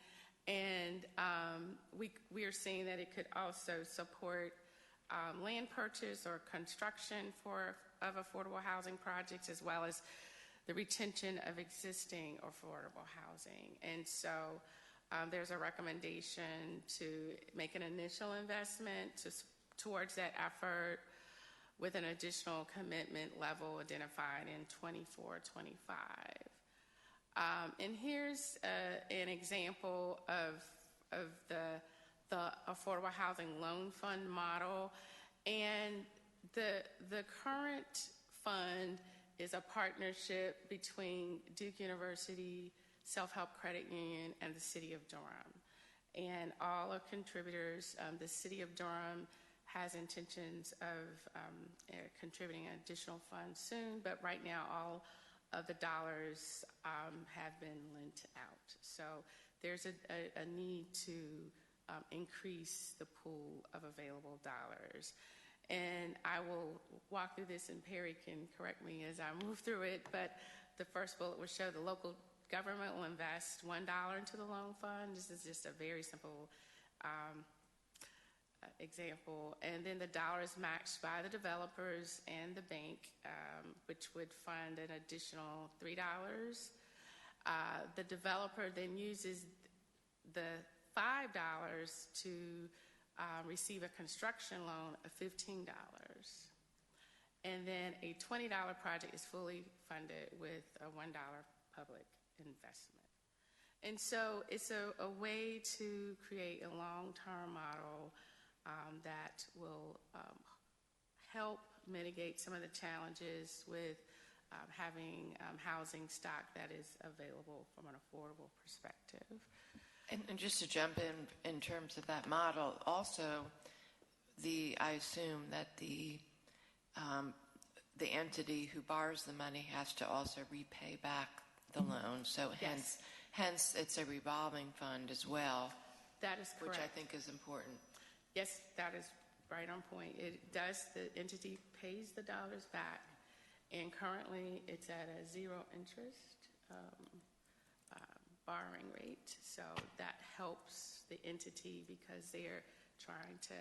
and we are seeing that it could also support land purchase or construction of affordable housing projects, as well as the retention of existing affordable housing. And so there's a recommendation to make an initial investment towards that effort with an additional commitment level identified in 24-25. And here's an example of the Affordable Housing Loan Fund model. And the current fund is a partnership between Duke University, Self-Help Credit Union, and the City of Durham. And all are contributors. The City of Durham has intentions of contributing additional funds soon, but right now all of the dollars have been lent out. So there's a need to increase the pool of available dollars. And I will walk through this, and Perry can correct me as I move through it, but the first bullet will show the local government will invest $1 into the loan fund. This is just a very simple example. And then the dollar is matched by the developers and the bank, which would fund an additional $3. The developer then uses the $5 to receive a construction loan of $15. And then a $20 project is fully funded with a $1 public investment. And so it's a way to create a long-term model that will help mitigate some of the challenges with having housing stock that is available from an affordable perspective. And just to jump in terms of that model, also, I assume that the entity who borrows the money has to also repay back the loan. So hence it's a revolving fund as well. That is correct. Which I think is important. Yes, that is right on point. It does. The entity pays the dollars back, and currently it's at a zero interest borrowing rate. So that helps the entity because they're trying to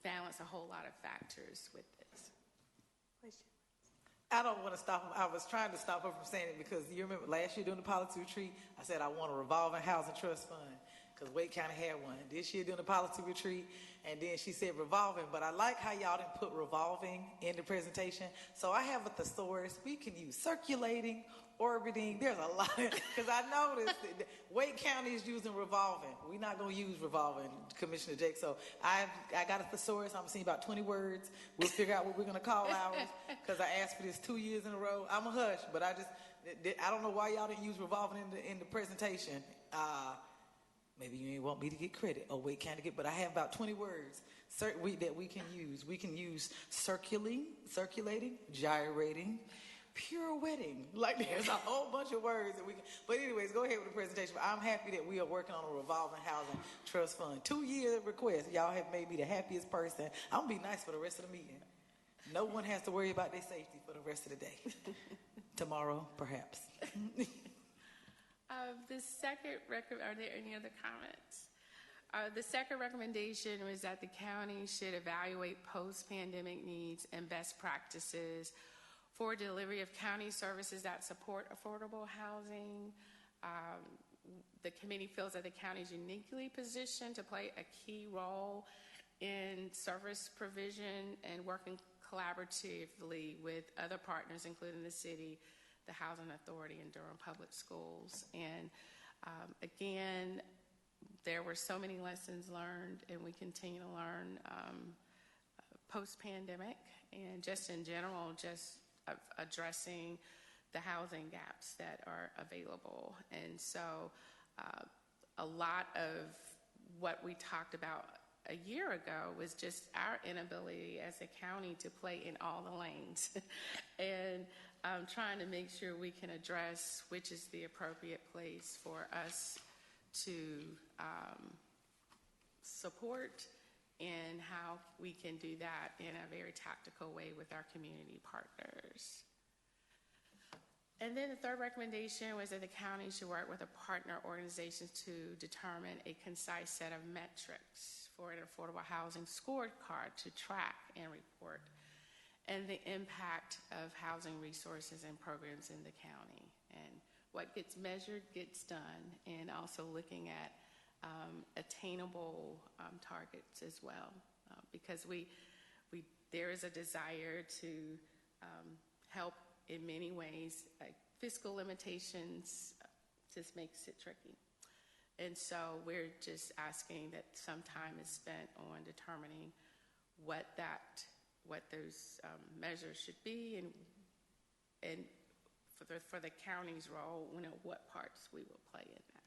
balance a whole lot of factors with this. I don't want to stop him. I was trying to stop her from saying it because you remember last year during the policy retreat, I said I want a revolving housing trust fund because Wake County had one. This year during the policy retreat, and then she said revolving, but I like how y'all didn't put revolving in the presentation. So I have a thesaurus. We can use circulating, orbiting. There's a lot, because I noticed that Wake County is using revolving. We're not going to use revolving, Commissioner Jake. So I got a thesaurus. I'm seeing about 20 words. We'll figure out what we're going to call ours, because I asked for this 2 years in a row. I'm a hush, but I don't know why y'all didn't use revolving in the presentation. Maybe you didn't want me to get credit. Oh, wait, can't get, but I have about 20 words that we can use. We can use circulating, gyrating, pirouetting. Like there's a whole bunch of words that we can. But anyways, go ahead with the presentation. But I'm happy that we are working on a revolving housing trust fund. 2-year request. Y'all have made me the happiest person. I'm going to be nice for the rest of the meeting. No one has to worry about their safety for the rest of the day. Tomorrow, perhaps. The second are there any other comments? The second recommendation was that the county should evaluate post-pandemic needs and best practices for delivery of county services that support affordable housing. The committee feels that the county is uniquely positioned to play a key role in service provision and working collaboratively with other partners, including the city, the Housing Authority, and Durham Public Schools. And again, there were so many lessons learned, and we continue to learn post-pandemic, and just in general, just addressing the housing gaps that are available. And so a lot of what we talked about a year ago was just our inability as a county to play in all the lanes and trying to make sure we can address which is the appropriate place for us to support and how we can do that in a very tactical way with our community partners. And then the third recommendation was that the county should work with a partner organizations to determine a concise set of metrics for an affordable housing scorecard to track and report and the impact of housing resources and programs in the county. And what gets measured gets done, and also looking at attainable targets as well, because there is a desire to help in many ways. Fiscal limitations just makes it tricky. And so we're just asking that some time is spent on determining what those measures should be, and for the county's role, what parts we will play in that.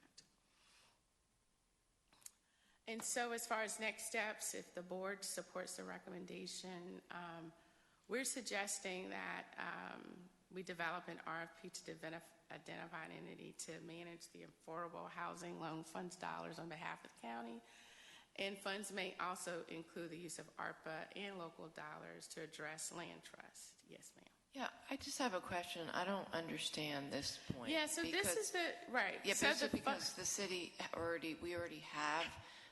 And so as far as next steps, if the board supports the recommendation, we're suggesting that we develop an RFP to identify an entity to manage the Affordable Housing Loan Funds dollars on behalf of the county. And funds may also include the use of ARPA and local dollars to address land trust. Yes, ma'am. Yeah, I just have a question. I don't understand this point. Yeah, so this is right. Yeah, so because the city we already have,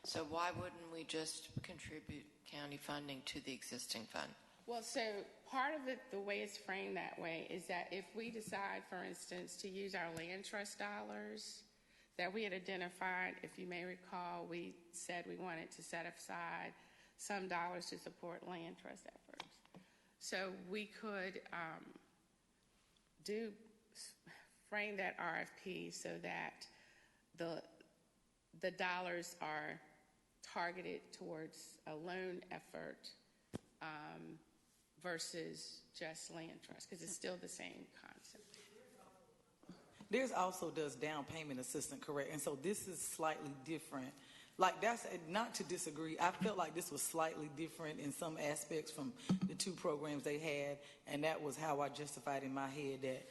so why wouldn't we just contribute county funding to the existing fund? Well, so part of it, the way it's framed that way, is that if we decide, for instance, to use our land trust dollars that we had identified, if you may recall, we said we wanted to set aside some dollars to support land trust efforts. So we could frame that RFP so that the dollars are targeted towards a loan effort versus just land trust, because it's still the same concept. There's also does down payment assistance, correct? And so this is slightly different. Like, that's not to disagree. I felt like this was slightly different in some aspects from the two programs they had, and that was how I justified in my head that,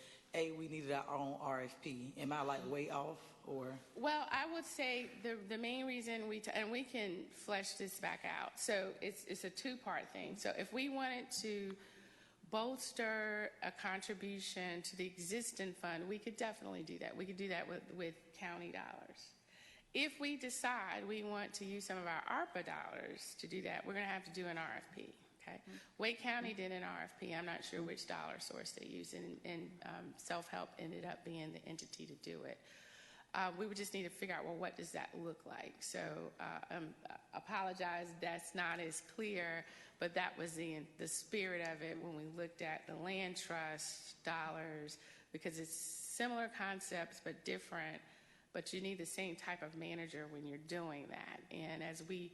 we needed our own RFP. Am I like way off, or? Well, I would say the main reason and we can flesh this back out. So it's a two-part thing. So if we wanted to bolster a contribution to the existing fund, we could definitely do that. We could do that with county dollars. If we decide we want to use some of our ARPA dollars to do that, we're going to have to do an RFP. Okay? Wake County did an RFP. I'm not sure which dollar source they used, and Self-Help ended up being the entity to do it. We would just need to figure out, well, what does that look like? So apologize, that's not as clear, but that was the spirit of it when we looked at the land trust dollars, because it's similar concepts but different, but you need the same type of manager when you're doing that. And as we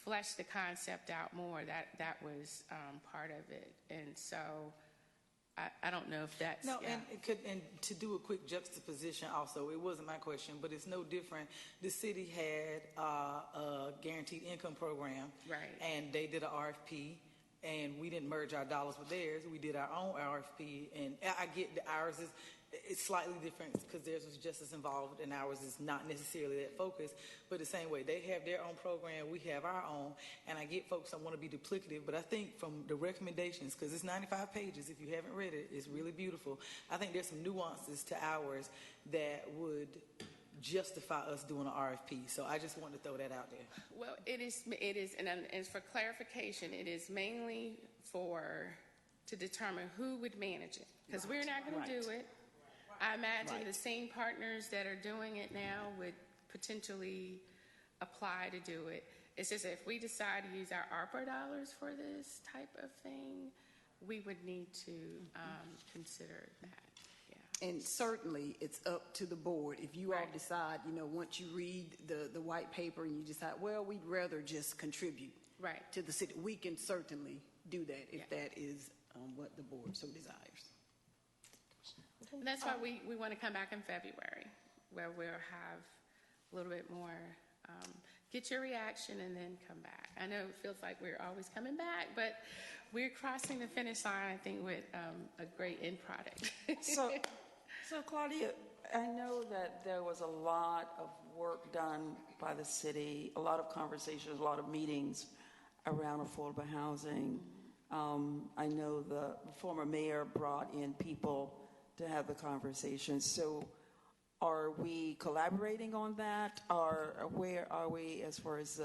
flesh the concept out more, that was part of it. And so I don't know if that's No, yeah. and to do a quick juxtaposition also, it wasn't my question, but it's no different. The city had a guaranteed income program, Right. and they did an RFP, and we didn't merge our dollars with theirs. We did our own RFP, and I get that ours is it's slightly different because theirs was just as involved, and ours is not necessarily that focused. But the same way, they have their own program, we have our own, and I get folks don't want to be duplicative, but I think from the recommendations, because it's 95 pages, if you haven't read it, it's really beautiful. I think there's some nuances to ours that would justify us doing an RFP. So I just wanted to throw that out there. Well, it is, and for clarification, it is mainly to determine who would manage it, because we're not going to do it. I imagine the same partners that are doing it now would potentially apply to do it. It's just if we decide to use our ARPA dollars for this type of thing, we would need to consider that. Yeah. And certainly, it's up to the board. If you all decide, once you read the white paper and you decide, well, we'd rather just contribute to the city, we can certainly do that if that is what the board so desires. And that's why we want to come back in February, where we'll have a little bit more, get your reaction and then come back. I know it feels like we're always coming back, but we're crossing the finish line, I think, with a great end product. So Claudia, I know that there was a lot of work done by the city, a lot of conversations, a lot of meetings around affordable housing. I know the former mayor brought in people to have the conversation. So are we collaborating on that? Or where are we as far as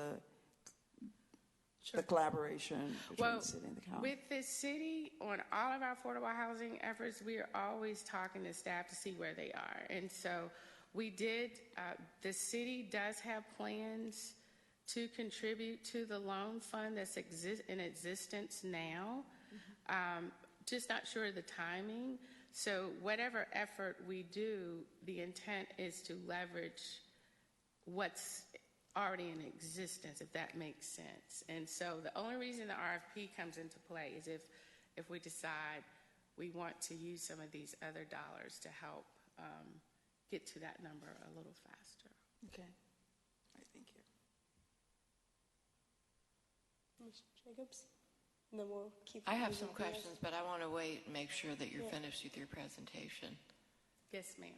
the collaboration between the city and the county? With the city, on all of our affordable housing efforts, we are always talking to staff to see where they are. And so we did, the city does have plans to contribute to the loan fund that's in existence now. Just not sure of the timing. So whatever effort we do, the intent is to leverage what's already in existence, if that makes sense. And so the only reason the RFP comes into play is if we decide we want to use some of these other dollars to help get to that number a little faster. Okay. All right, thank you. Ms. Jacobs? And then we'll keep. I have some questions, but I want to wait and make sure that you're finished with your presentation. Yes, ma'am.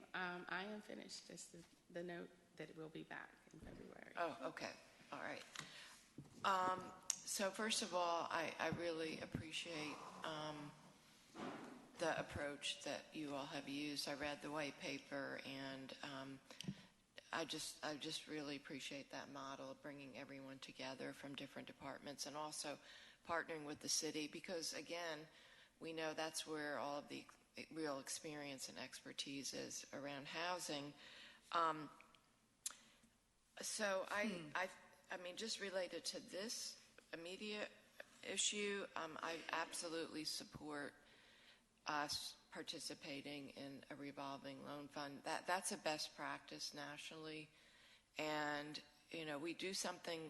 I am finished. Just the note that it will be back in February. Oh, okay. All right. So first of all, I really appreciate the approach that you all have used. I read the white paper, and I just really appreciate that model of bringing everyone together from different departments, and also partnering with the city, because again, we know that's where all of the real experience and expertise is around housing. So I mean, just related to this immediate issue, I absolutely support us participating in a revolving loan fund. That's a best practice nationally, and we do something.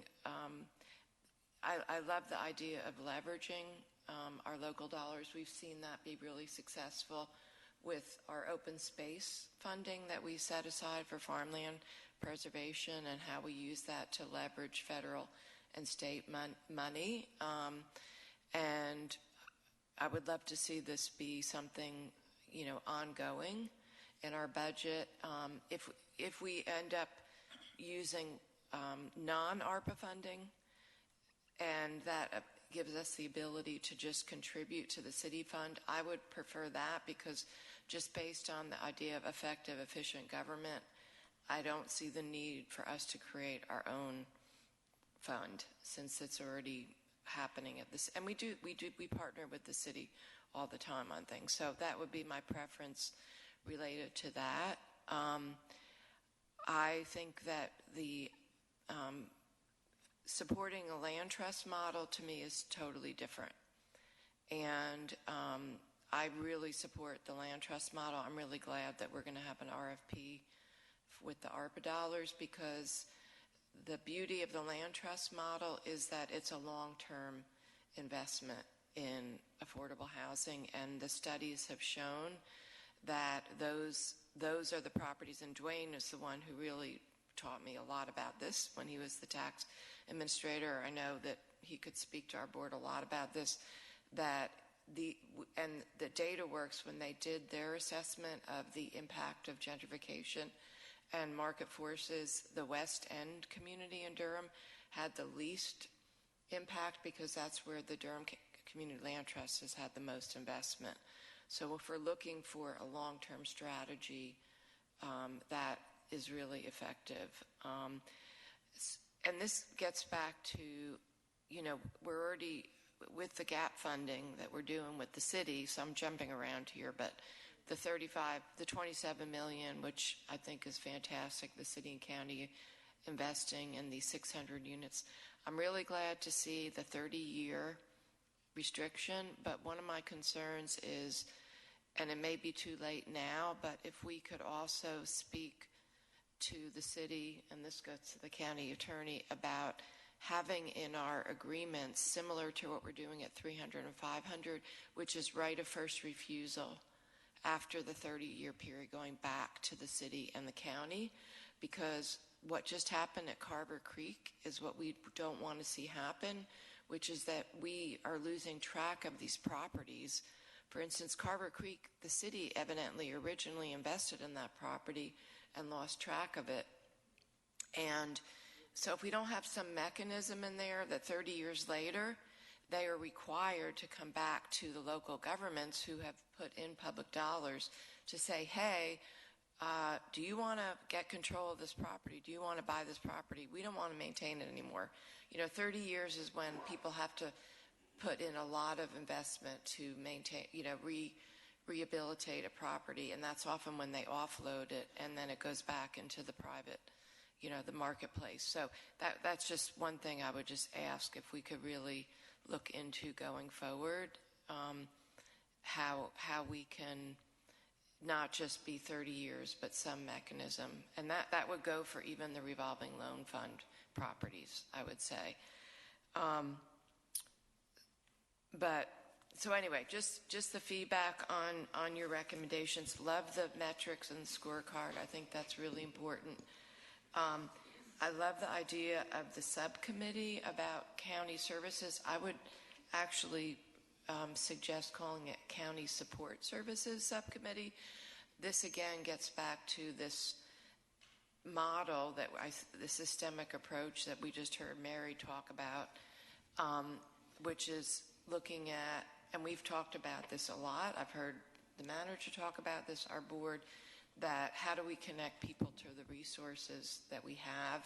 I love the idea of leveraging our local dollars. We've seen that be really successful with our open space funding that we set aside for farmland preservation, and how we use that to leverage federal and state money. And I would love to see this be something, ongoing in our budget. If we end up using non-ARPA funding, and that gives us the ability to just contribute to the city fund, I would prefer that, because just based on the idea of effective, efficient government, I don't see the need for us to create our own fund, since it's already happening at this. And we partner with the city all the time on things. So that would be my preference related to that. I think that the supporting a land trust model to me is totally different. And I really support the land trust model. I'm really glad that we're going to have an RFP with the ARPA dollars, because the beauty of the land trust model is that it's a long-term investment in affordable housing, and the studies have shown that those are the properties, and Dwayne is the one who really taught me a lot about this when he was the tax administrator. I know that he could speak to our board a lot about this, that the data works when they did their assessment of the impact of gentrification and market forces. The West End community in Durham had the least impact because that's where the Durham Community Land Trust has had the most investment. So if we're looking for a long-term strategy, that is really effective. And this gets back to, we're already, with the gap funding that we're doing with the city, so I'm jumping around here, but the 27 million, which I think is fantastic, the city and county investing in these 600 units. I'm really glad to see the 30-year restriction, but one of my concerns is, and it may be too late now, but if we could also speak to the city, and this goes to the county attorney, about having in our agreements, similar to what we're doing at 300 and 500, which is right of first refusal after the 30-year period going back to the city and the county, because what just happened at Carver Creek is what we don't want to see happen, which is that we are losing track of these properties. For instance, Carver Creek, the city evidently originally invested in that property and lost track of it. And so if we don't have some mechanism in there that 30 years later, they are required to come back to the local governments who have put in public dollars to say, hey, do you want to get control of this property? Do you want to buy this property? We don't want to maintain it anymore. 30 years is when people have to put in a lot of investment to maintain, rehabilitate a property, and that's often when they offload it, and then it goes back into the private, the marketplace. So that's just one thing I would just ask if we could really look into going forward, how we can not just be 30 years, but some mechanism. And that would go for even the revolving loan fund properties, I would say. So anyway, just the feedback on your recommendations. Love the metrics and the scorecard. I think that's really important. I love the idea of the subcommittee about county services. I would actually suggest calling it County Support Services Subcommittee. This again gets back to this model, the systemic approach that we just heard Mary talk about, which is looking at, and we've talked about this a lot, I've heard the manager talk about this, our board, that how do we connect people to the resources that we have,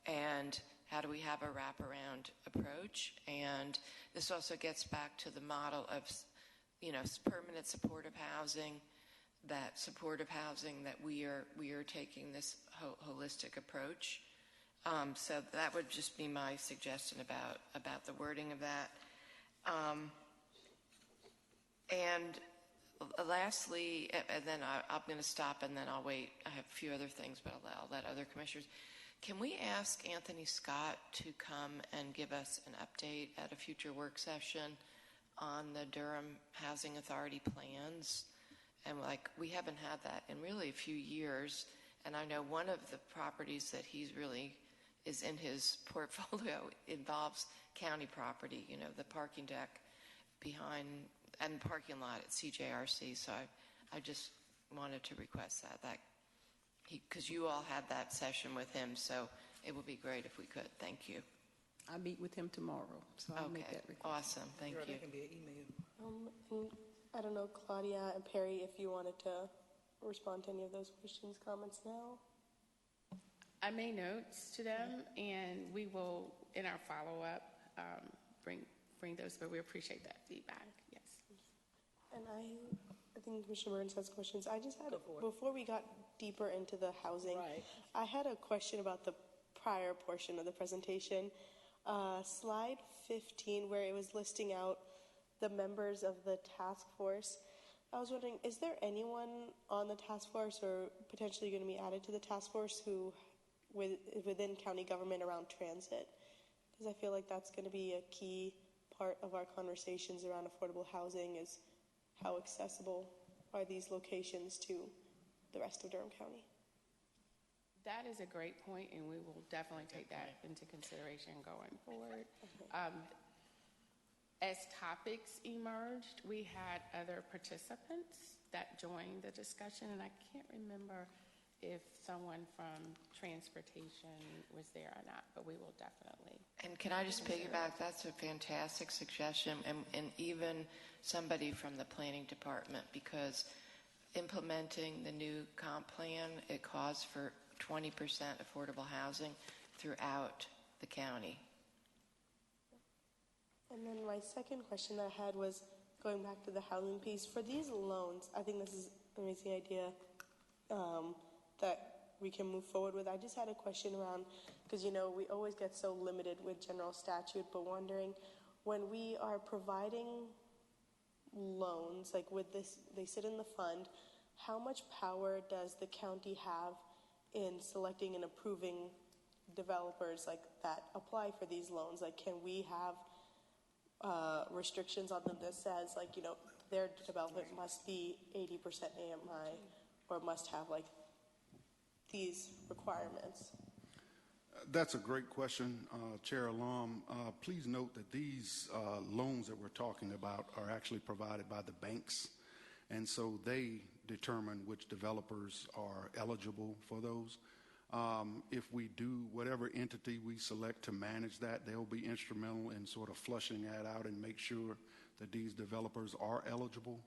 and how do we have a wraparound approach? And this also gets back to the model of, permanent supportive housing, that we are taking this holistic approach. So that would just be my suggestion about the wording of that. And lastly, and then I'm going to stop and then I'll wait. I have a few other things, but I'll let other commissioners. Can we ask Anthony Scott to come and give us an update at a future work session on the Durham Housing Authority plans? And we haven't had that in really a few years. And I know one of the properties that he's really is in his portfolio involves county property, the parking deck behind and parking lot at CJRC. So I just wanted to request that because you all had that session with him, so it would be great if we could. Thank you. I meet with him tomorrow, so I'll make that request. Awesome. Thank you. That can be an email. And I don't know, Claudia and Perry, if you wanted to respond to any of those questions, comments now. I made notes to them, and we will, in our follow-up, bring those, but we appreciate that feedback. Yes. And I think Commissioner Burns has questions. I just had, before we got deeper into the housing, I had a question about the prior portion of the presentation. Slide 15, where it was listing out the members of the task force. I was wondering, is there anyone on the task force or potentially going to be added to the task force who within county government around transit? Because I feel like that's going to be a key part of our conversations around affordable housing is how accessible are these locations to the rest of Durham County? That is a great point, and we will definitely take that into consideration going forward. As topics emerged, we had other participants that joined the discussion, and I can't remember if someone from transportation was there or not, but we will definitely. And can I just piggyback? That's a fantastic suggestion, and even somebody from the planning department, because implementing the new comp plan, it calls for 20% affordable housing throughout the county. And then my second question that I had was going back to the housing piece. For these loans, I think this is an amazing idea that we can move forward with. I just had a question around, because, we always get so limited with general statute, but wondering, when we are providing loans, like with this, they sit in the fund, how much power does the county have in selecting and approving developers like that apply for these loans? Like, can we have restrictions on them that says, like, their development must be 80% AMI or must have like these requirements? That's a great question, Chair Alum. Please note that these loans that we're talking about are actually provided by the banks, and so they determine which developers are eligible for those. If we do, whatever entity we select to manage that, they'll be instrumental in sort of flushing that out and make sure that these developers are eligible.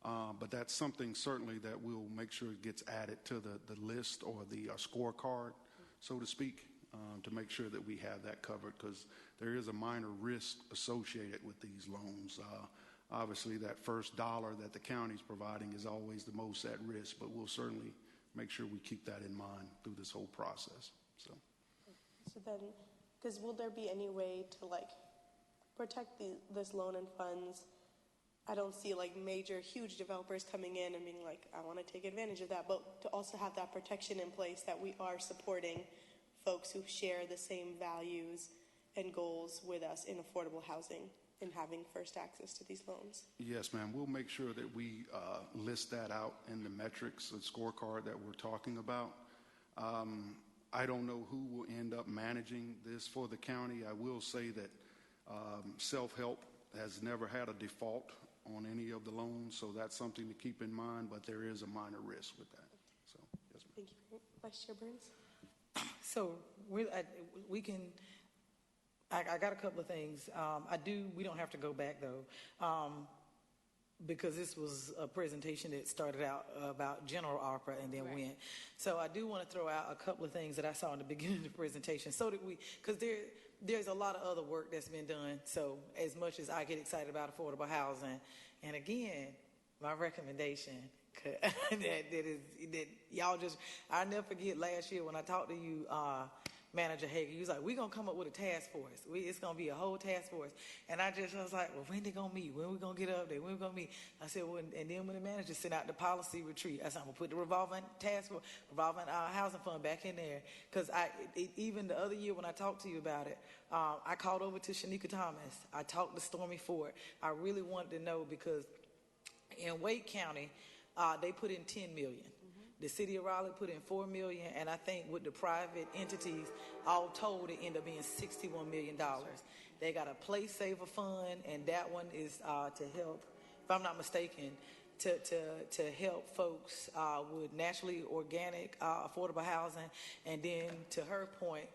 But that's something certainly that we'll make sure it gets added to the list or the scorecard, so to speak, to make sure that we have that covered, because there is a minor risk associated with these loans. Obviously, that first dollar that the county's providing is always the most at risk, but we'll certainly make sure we keep that in mind through this whole process. So then, because will there be any way to protect this loan and funds? I don't see major, huge developers coming in and being like, I want to take advantage of that, but to also have that protection in place that we are supporting folks who share the same values and goals with us in affordable housing and having first access to these loans. Yes, ma'am. We'll make sure that we list that out in the metrics, the scorecard that we're talking about. I don't know who will end up managing this for the county. I will say that self-help has never had a default on any of the loans, so that's something to keep in mind, but there is a minor risk with that. So, yes, ma'am. Thank you. Vice Chair Burns? So we can, I got a couple of things. We don't have to go back though, because this was a presentation that started out about general ARPA and then went. So I do want to throw out a couple of things that I saw in the beginning of the presentation. So did we, because there's a lot of other work that's been done. So as much as I get excited about affordable housing, and again, my recommendation that y'all just, I'll never forget last year when I talked to you, Manager Hager, he was like, we're going to come up with a task force. It's going to be a whole task force. And I was like, well, when they going to meet? When we going to get up there? When we going to meet? I said, well, and then when the manager sent out the policy retreat, I said, I'm going to put the revolving housing fund back in there. Because even the other year when I talked to you about it, I called over to Shanika Thomas. I talked to Stormy Ford. I really wanted to know because in Wake County, they put in $10 million. The city of Raleigh put in $4 million, and I think with the private entities, all told, it ended up being $61 million. They got a Place Saver Fund, and that one is to help, if I'm not mistaken, to help folks with naturally organic affordable housing, and then to her point,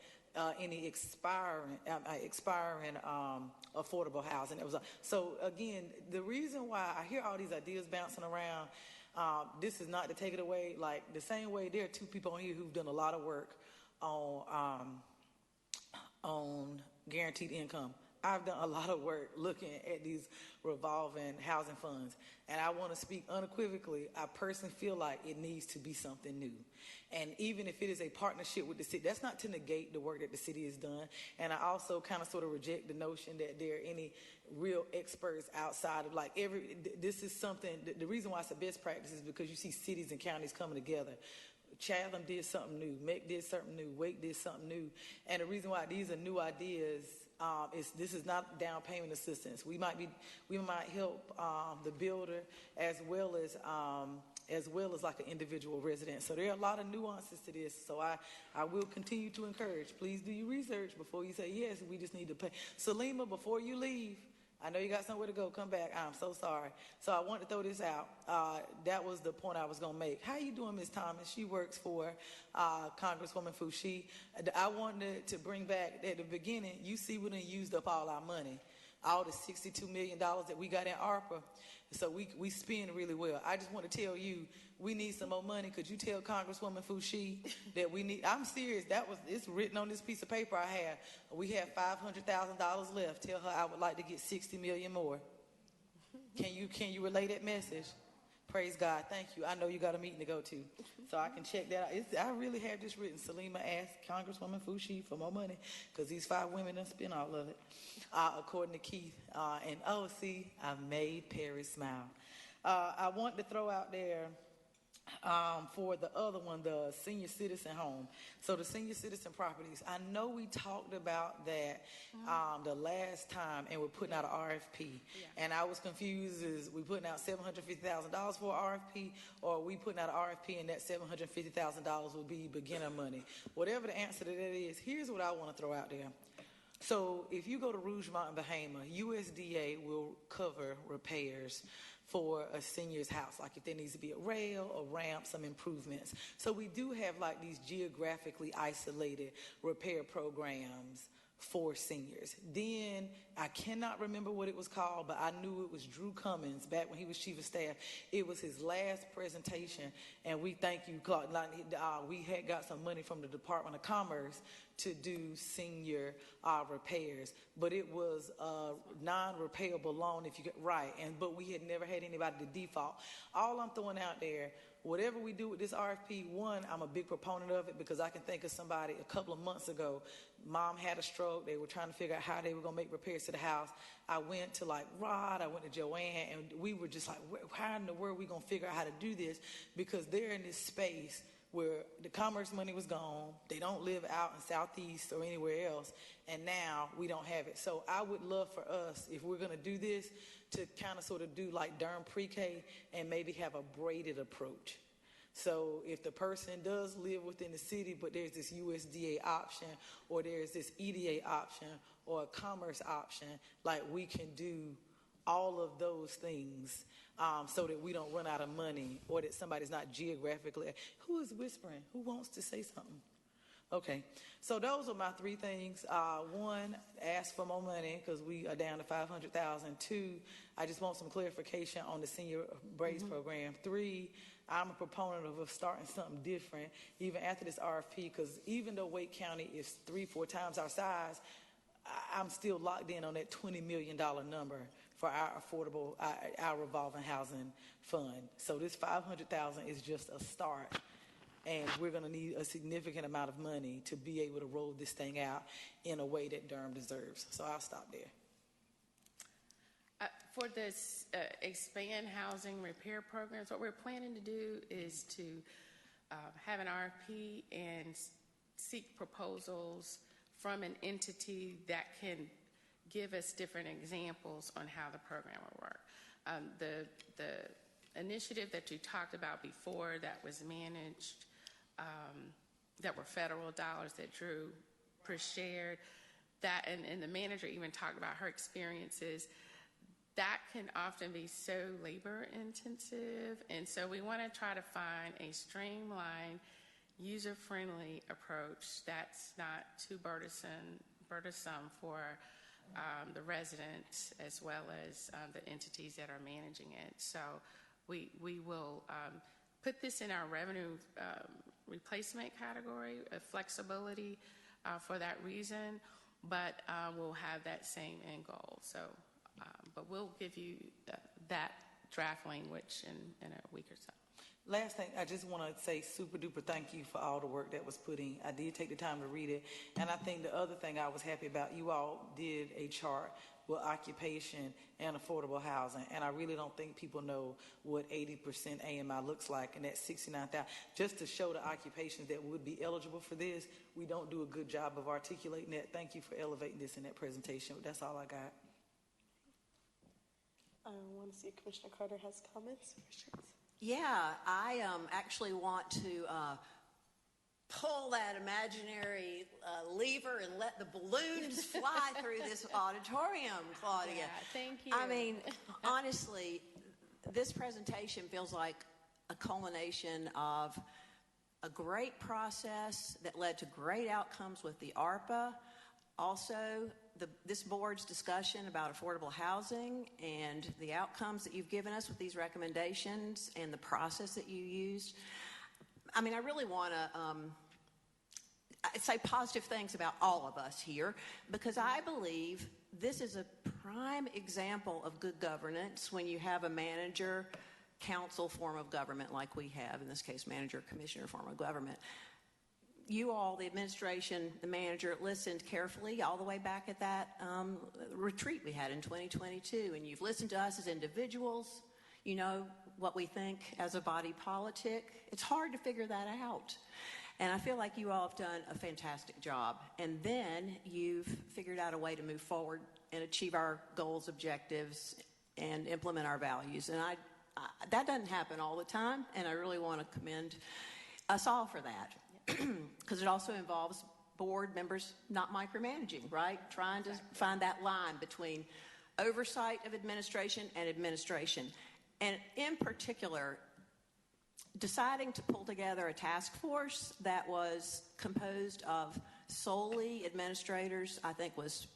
any expiring affordable housing. So again, the reason why I hear all these ideas bouncing around. This is not to take it away. Like the same way, there are two people on here who've done a lot of work on guaranteed income. I've done a lot of work looking at these revolving housing funds, and I want to speak unequivocally. I personally feel like it needs to be something new, and even if it is a partnership with the city, that's not to negate the work that the city has done. And I also kind of sort of reject the notion that there are any real experts outside of this is something. The reason why it's a best practice is because you see cities and counties coming together. Chatham did something new. Meck did something new. Wake did something new. And the reason why these are new ideas this is not down payment assistance. We might help the builder as well as like an individual resident. So there are a lot of nuances to this. So I will continue to encourage. Please do your research before you say yes. We just need to pay. Salima, before you leave, I know you got somewhere to go. Come back. I'm so sorry. So I want to throw this out. That was the point I was going to make. How you doing, Ms. Thomas? She works for Congresswoman Foushee. I wanted to bring back at the beginning, you see we done used up all our money. All the $62 million that we got in ARPA. So we spend really well. I just want to tell you, we need some more money. Could you tell Congresswoman Foushee that we need, I'm serious, it's written on this piece of paper I have. We have $500,000 left. Tell her I would like to get $60 million more. Can you relay that message? Praise God. Thank you. I know you got a meeting to go to, so I can check that out. I really have this written. Salima asked Congresswoman Foushee for more money because these 5 women done spent all of it, according to Keith. And see, I made Perry smile. I want to throw out there for the other one, the senior citizen home. So the senior citizen properties, I know we talked about that the last time, and we're putting out an RFP. Yeah. And I was confused, is we putting out $750,000 for an RFP, or are we putting out an RFP and that $750,000 will be beginner money? Whatever the answer to that is, here's what I want to throw out there. So if you go to Rougemont and Bahama, USDA will cover repairs for a senior's house, like if there needs to be a rail, a ramp, some improvements. So we do have like these geographically isolated repair programs for seniors. Then I cannot remember what it was called, but I knew it was Drew Cummins back when he was chief of staff. It was his last presentation, and we thank you, Clark. We had got some money from the Department of Commerce to do senior repairs, but it was a non-repayable loan if you get right. But we had never had anybody to default. All I'm throwing out there, whatever we do with this RFP, one, I'm a big proponent of it because I can think of somebody a couple of months ago. Mom had a stroke. They were trying to figure out how they were going to make repairs to the house. I went to like Rod, I went to Joanne, and we were just like, how in the world are we going to figure out how to do this? Because they're in this space where the commerce money was gone. They don't live out in Southeast or anywhere else, and now we don't have it. So I would love for us, if we're going to do this, to kind of sort of do like Durham pre-K and maybe have a braided approach. So if the person does live within the city, but there's this USDA option, or there's this EDA option, or a commerce option, like we can do all of those things so that we don't run out of money, or that somebody's not geographically. Who is whispering? Who wants to say something? Okay, so those are my 3 things. 1, ask for more money because we are down to $500,000. 2, I just want some clarification on the senior braids program. 3, I'm a proponent of starting something different even after this RFP, because even though Wake County is 3-4 times our size, I'm still locked in on that $20 million number for our affordable, our revolving housing fund. So this $500,000 is just a start, and we're going to need a significant amount of money to be able to roll this thing out in a way that Durham deserves. So I'll stop there. For this expand housing repair programs, what we're planning to do is to have an RFP and seek proposals from an entity that can give us different examples on how the program will work. The initiative that you talked about before that was managed, that were federal dollars that Drew shared, that, and the manager even talked about her experiences, that can often be so labor intensive. And so we want to try to find a streamlined, user-friendly approach that's not too burdensome for the residents as well as the entities that are managing it. So we will put this in our revenue replacement category of flexibility for that reason, but we'll have that same end goal. So, but we'll give you that draft language in a week or so. Last thing, I just want to say super duper thank you for all the work that was put in. I did take the time to read it. And I think the other thing I was happy about, you all did a chart with occupation and affordable housing. And I really don't think people know what 80% AMI looks like, and that's 69,000. Just to show the occupations that would be eligible for this, we don't do a good job of articulating that. Thank you for elevating this in that presentation. That's all I got. I want to see if Commissioner Carter has comments. Yeah, I actually want to pull that imaginary lever and let the balloons fly through this auditorium, Claudia. Yeah, thank you. I mean, honestly, this presentation feels like a culmination of a great process that led to great outcomes with the ARPA. Also, this board's discussion about affordable housing and the outcomes that you've given us with these recommendations and the process that you used. I mean, I really want to say positive things about all of us here, because I believe this is a prime example of good governance when you have a manager council form of government like we have, in this case, manager commissioner form of government. You all, the administration, the manager, listened carefully all the way back at that retreat we had in 2022. And you've listened to us as individuals. You know what we think as a body politic. It's hard to figure that out. And I feel like you all have done a fantastic job. And then you've figured out a way to move forward and achieve our goals, objectives, and implement our values. And that doesn't happen all the time. And I really want to commend us all for that. Because it also involves board members not micromanaging, right? Trying to find that line between oversight of administration and administration. And in particular, deciding to pull together a task force that was composed of solely administrators, I think was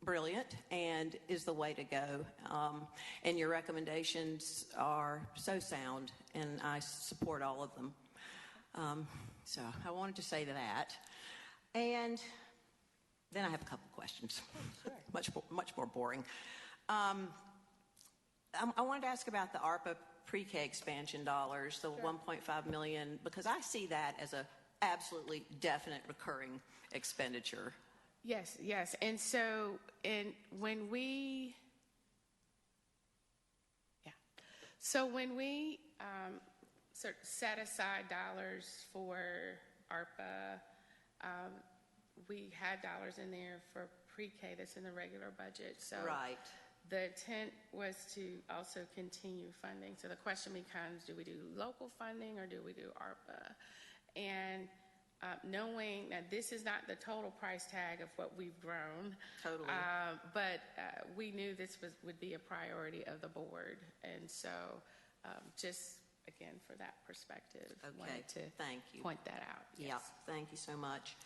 brilliant and is the way to go. And your recommendations are so sound, and I support all of them. So I wanted to say that. And then I have a couple questions. Oh, sure. much more boring. I wanted to ask about the ARPA pre-K expansion dollars, the sure. $1.5 million, because I see that as a absolutely definite recurring expenditure. Yes. And so when we sort of set aside dollars for ARPA, we had dollars in there for pre-K that's in the regular budget. So right. The intent was to also continue funding. So the question becomes, do we do local funding or do we do ARPA? And knowing that this is not the total price tag of what we've grown. Totally. But we knew this would be a priority of the board. And so just, again, for that perspective, wanted to point that out. Yes. Yeah, thank you so much.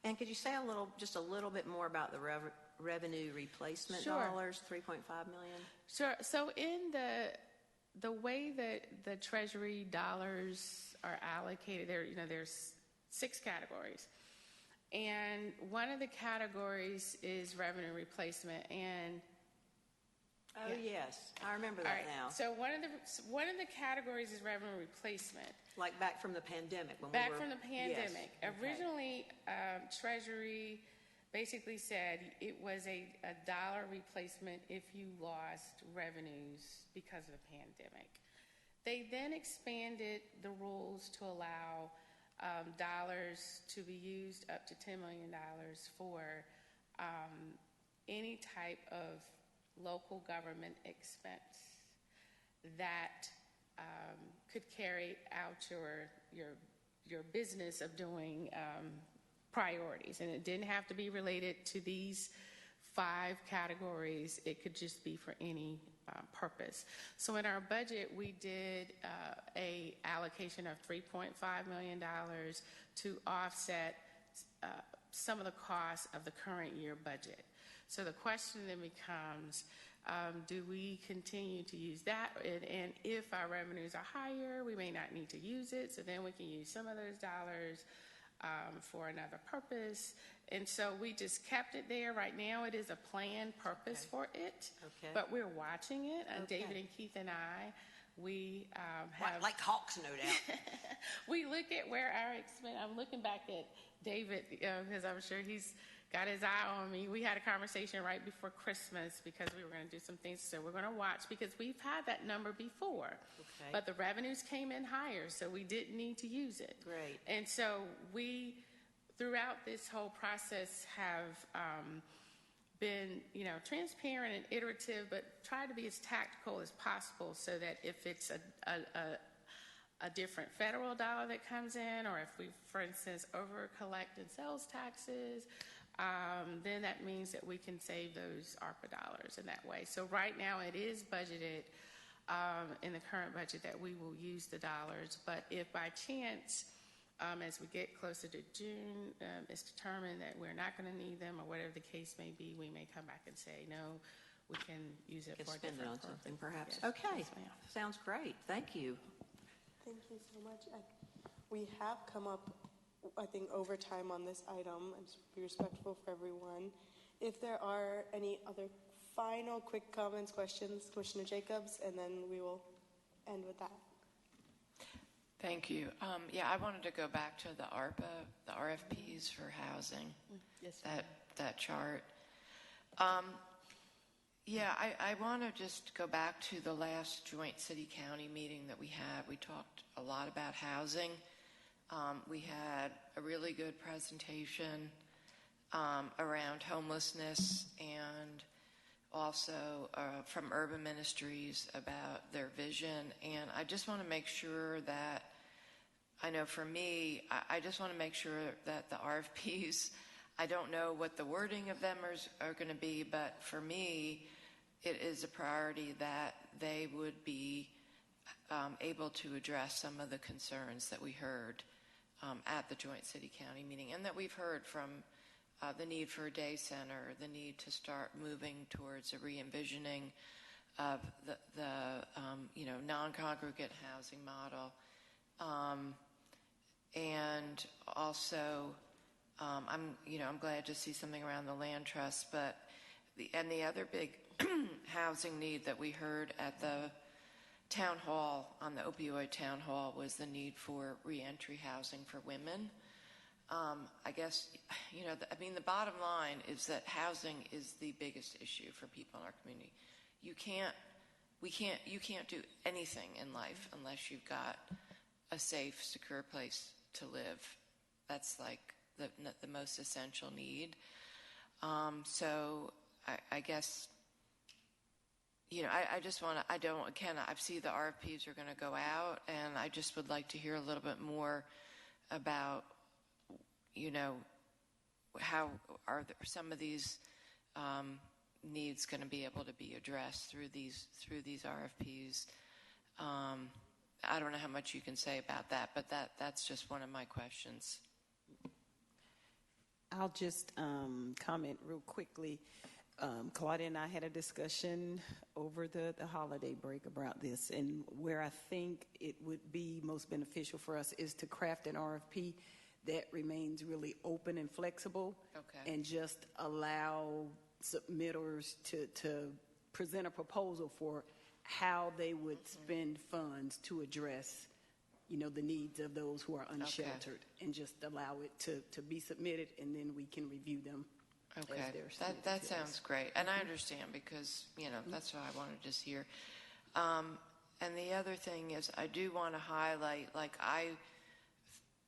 And could you say just a little bit more about the revenue replacement sure. dollars, $3.5 million? Sure. So in the way that the Treasury dollars are allocated, there's 6 categories. And one of the categories is revenue replacement. And oh, yes. I remember that right. now. So one of the categories is revenue replacement. Like back from the pandemic. From the pandemic. Yes. Originally, Treasury basically said it was a dollar replacement if you lost revenues because of the pandemic. They then expanded the rules to allow dollars to be used up to $10 million for any type of local government expense that could carry out your business of doing priorities. And it didn't have to be related to these 5 categories. It could just be for any purpose. So in our budget, we did a allocation of $3.5 million to offset some of the costs of the current year budget. So the question then becomes, do we continue to use that? And if our revenues are higher, we may not need to use it. So then we can use some of those dollars for another purpose. And so we just kept it there. Right now it is a planned purpose for it, but we're watching it. David and Keith and I We have like hawks, no doubt. we look at where our expense. I'm looking back at David because I'm sure he's got his eye on me. We had a conversation right before Christmas because we were going to do some things. So we're going to watch because we've had that number before. Okay. But the revenues came in higher, so we didn't need to use it. Great. And so we, throughout this whole process, have been, transparent and iterative, but try to be as tactical as possible so that if it's a different federal dollar that comes in, or if we, for instance, over collect in sales taxes, then that means that we can save those ARPA dollars in that way. So right now it is budgeted in the current budget that we will use the dollars, but if by chance, as we get closer to June, it's determined that we're not going to need them or whatever the case may be, we may come back and say, no, we can use it for a Spend it on different something, purpose. perhaps. Yes. Okay. Yes, ma'am. Sounds great. Thank you. Thank you so much. We have come up, I think, over time on this item, and just be respectful for everyone. If there are any other final quick comments, questions, Commissioner Jacobs, and then we will end with that. Thank you. I wanted to go back to the ARPA, the RFPs for housing, Yes, that chart. I want to just go back to the last joint city-county meeting that we had. We talked a lot about housing. We had a really good presentation around homelessness and also from Urban Ministries about their vision. And I just want to make sure that, I know for me, I just want to make sure that the RFPs, I don't know what the wording of them are going to be, but for me, it is a priority that they would be able to address some of the concerns that we heard at the joint city-county meeting, and that we've heard from the need for a day center, the need to start moving towards a re-envisioning of the non-congregate housing model, and also I'm glad to see something around the land trust, but the other big housing need that we heard at the town hall, on the opioid town hall, was the need for reentry housing for women. I guess, the bottom line is that housing is the biggest issue for people in our community. You can't do anything in life unless you've got a safe, secure place to live. That's like the most essential need. So I guess, I just want to, I see the RFPs are going to go out, and I just would like to hear a little bit more about, how are some of these needs going to be able to be addressed through these RFPs. I don't know how much you can say about that, but that's just one of my questions. I'll just comment real quickly. Claudia and I had a discussion over the holiday break about this, and where I think it would be most beneficial for us is to craft an RFP that remains really open and flexible, and just allow submitters to present a proposal for how they would spend funds to address the needs of those who are unsheltered, and just allow it to be submitted, and then we can review them. Okay, that sounds great, and I understand, because that's what I wanted to just hear. And the other thing is, I do want to highlight, I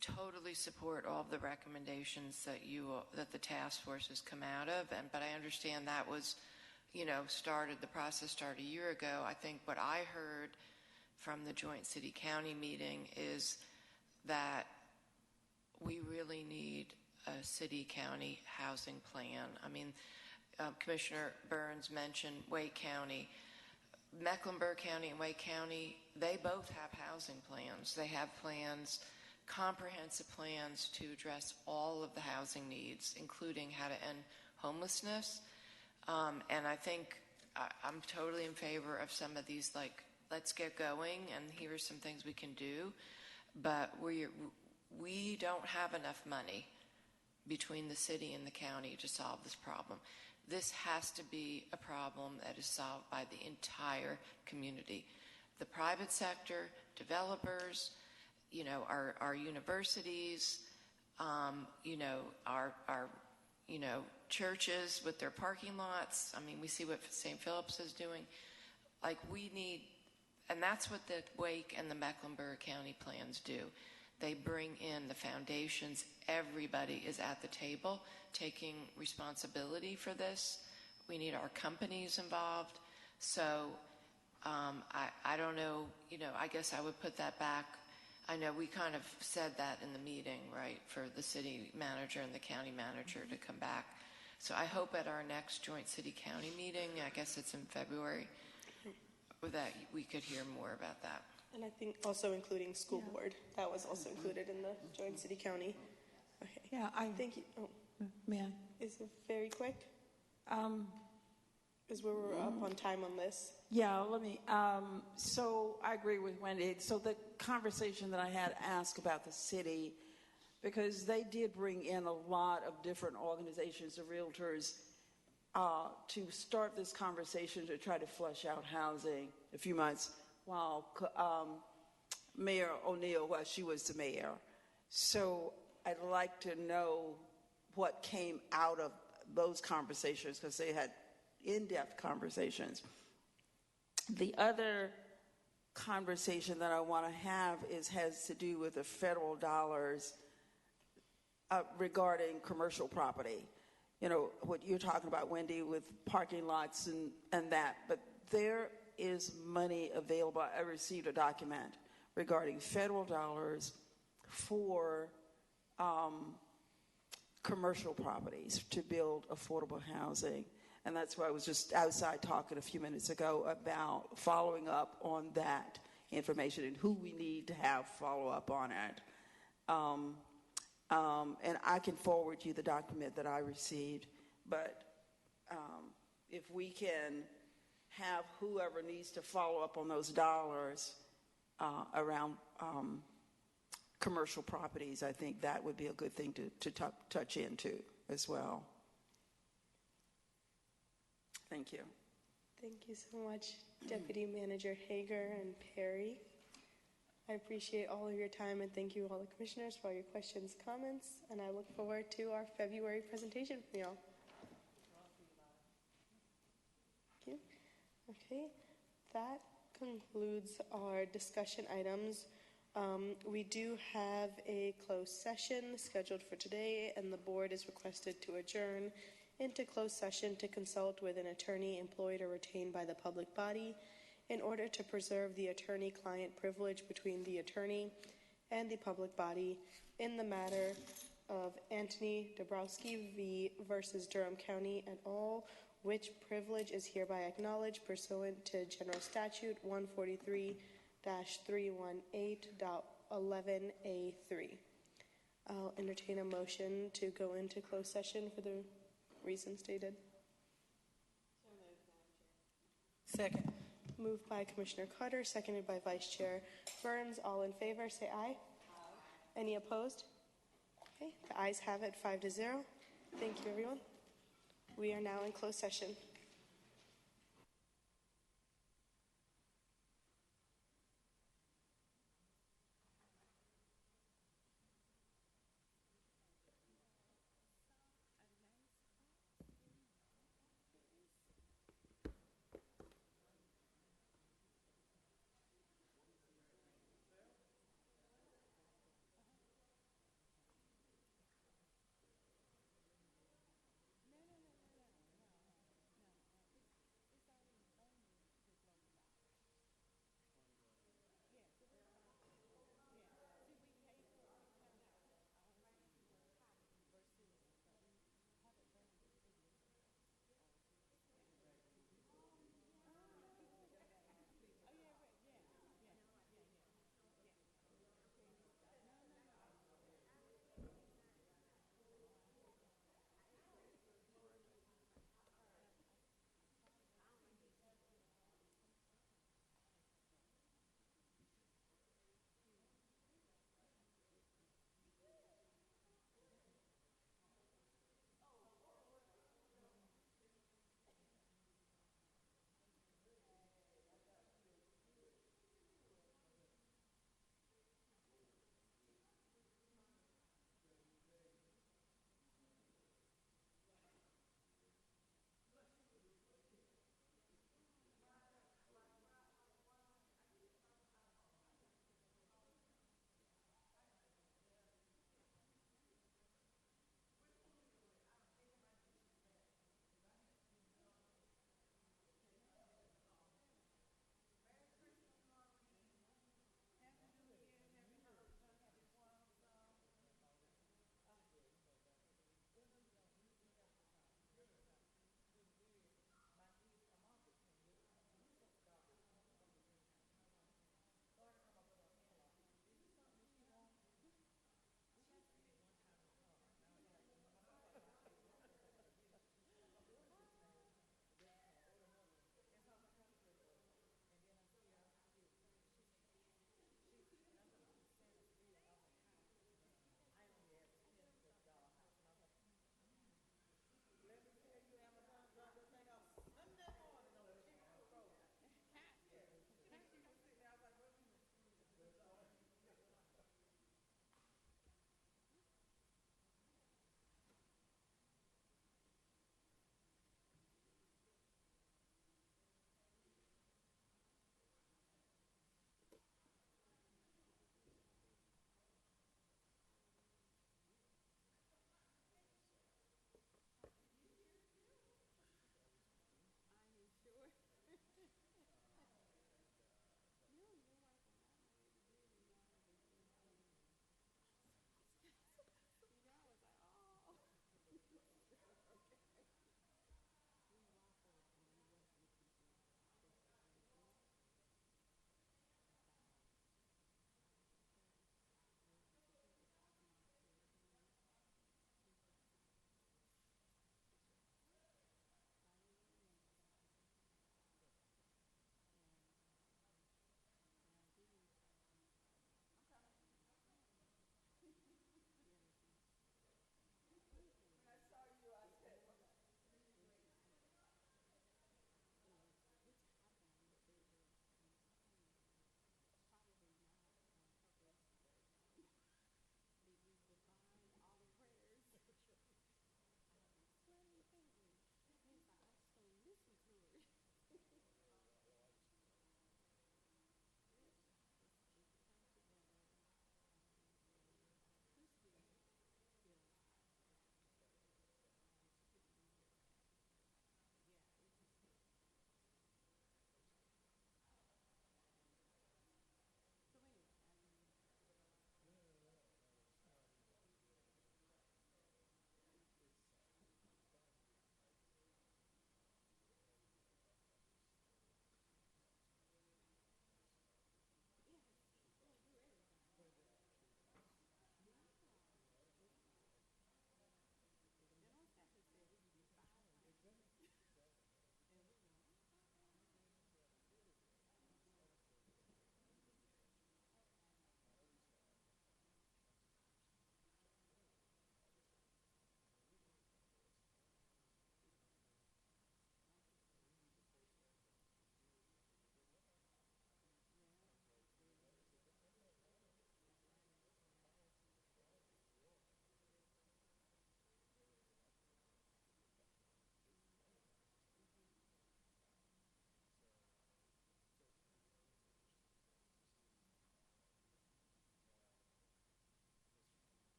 totally support all of the recommendations that the task force has come out of, but I understand that was, the process started a year ago. I think what I heard from the joint city-county meeting is that we really need a city-county housing plan. Commissioner Burns mentioned Wake County. Mecklenburg County and Wake County, they both have housing plans. They have plans, comprehensive plans to address all of the housing needs, including how to end homelessness. And I think I'm totally in favor of some of these, let's get going, and here are some things we can do. But we don't have enough money between the city and the county to solve this problem. This has to be a problem that is solved by the entire community. the private sector, developers, our universities, our churches with their parking lots. I mean, we see what St. Philip's is doing. Like, we need, and that's what the Wake and the Mecklenburg County plans do. They bring in the foundations. Everybody is at the table taking responsibility for this. We need our companies involved. So I don't know, I guess I would put that back. I know we kind of said that in the meeting, right, for the city manager and the county manager to come back. So I hope at our next joint city-county meeting, I guess it's in February, that we could hear more about that. And I think also including school board. That was also included in the joint city-county. Okay. Yeah, thank you. Oh, man. Is it very quick? Because we're up on time on this. Yeah, let me. So I agree with Wendy. So the conversation that I had asked about the city, because they did bring in a lot of different organizations of realtors to start this conversation to try to flush out housing a few months while Mayor O'Neill, while she was the mayor. So I'd like to know what came out of those conversations, because they had in-depth conversations. The other conversation that I want to have has to do with the federal dollars regarding commercial property. What you're talking about, Wendy, with parking lots and that, but there is money available. I received a document regarding federal dollars for commercial properties to build affordable housing. And that's why I was just outside talking a few minutes ago about following up on that information and who we need to have follow up on it. And I can forward you the document that I received, but if we can have whoever needs to follow up on those dollars around commercial properties, I think that would be a good thing to touch into as well. Thank you. Thank you so much, Deputy Manager Hager and Perry. I appreciate all of your time, and thank you all the commissioners for all your questions, comments, and I look forward to our February presentation from y'all. Thank you. Okay, that concludes our discussion items. We do have a closed session scheduled for today, and the board is requested to adjourn into closed session to consult with an attorney employed or retained by the public body in order to preserve the attorney-client privilege between the attorney and the public body in the matter of Anthony Dabrowski v. versus Durham County et al., which privilege is hereby acknowledged pursuant to General Statute 143-318.11A3. I'll entertain a motion to go into closed session for the reason stated. Second. Moved by Commissioner Carter, seconded by Vice Chair Burns. All in favor, say aye. Aye. Any opposed? Okay, the ayes have it, 5-0. Thank you, everyone. We are now in closed session.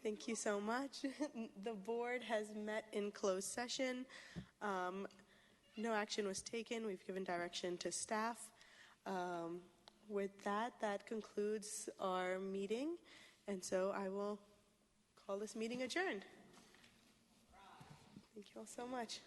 Thank you so much. The board has met in closed session. No action was taken. We've given direction to staff. With that, that concludes our meeting. And so I will call this meeting adjourned. Thank you all so much.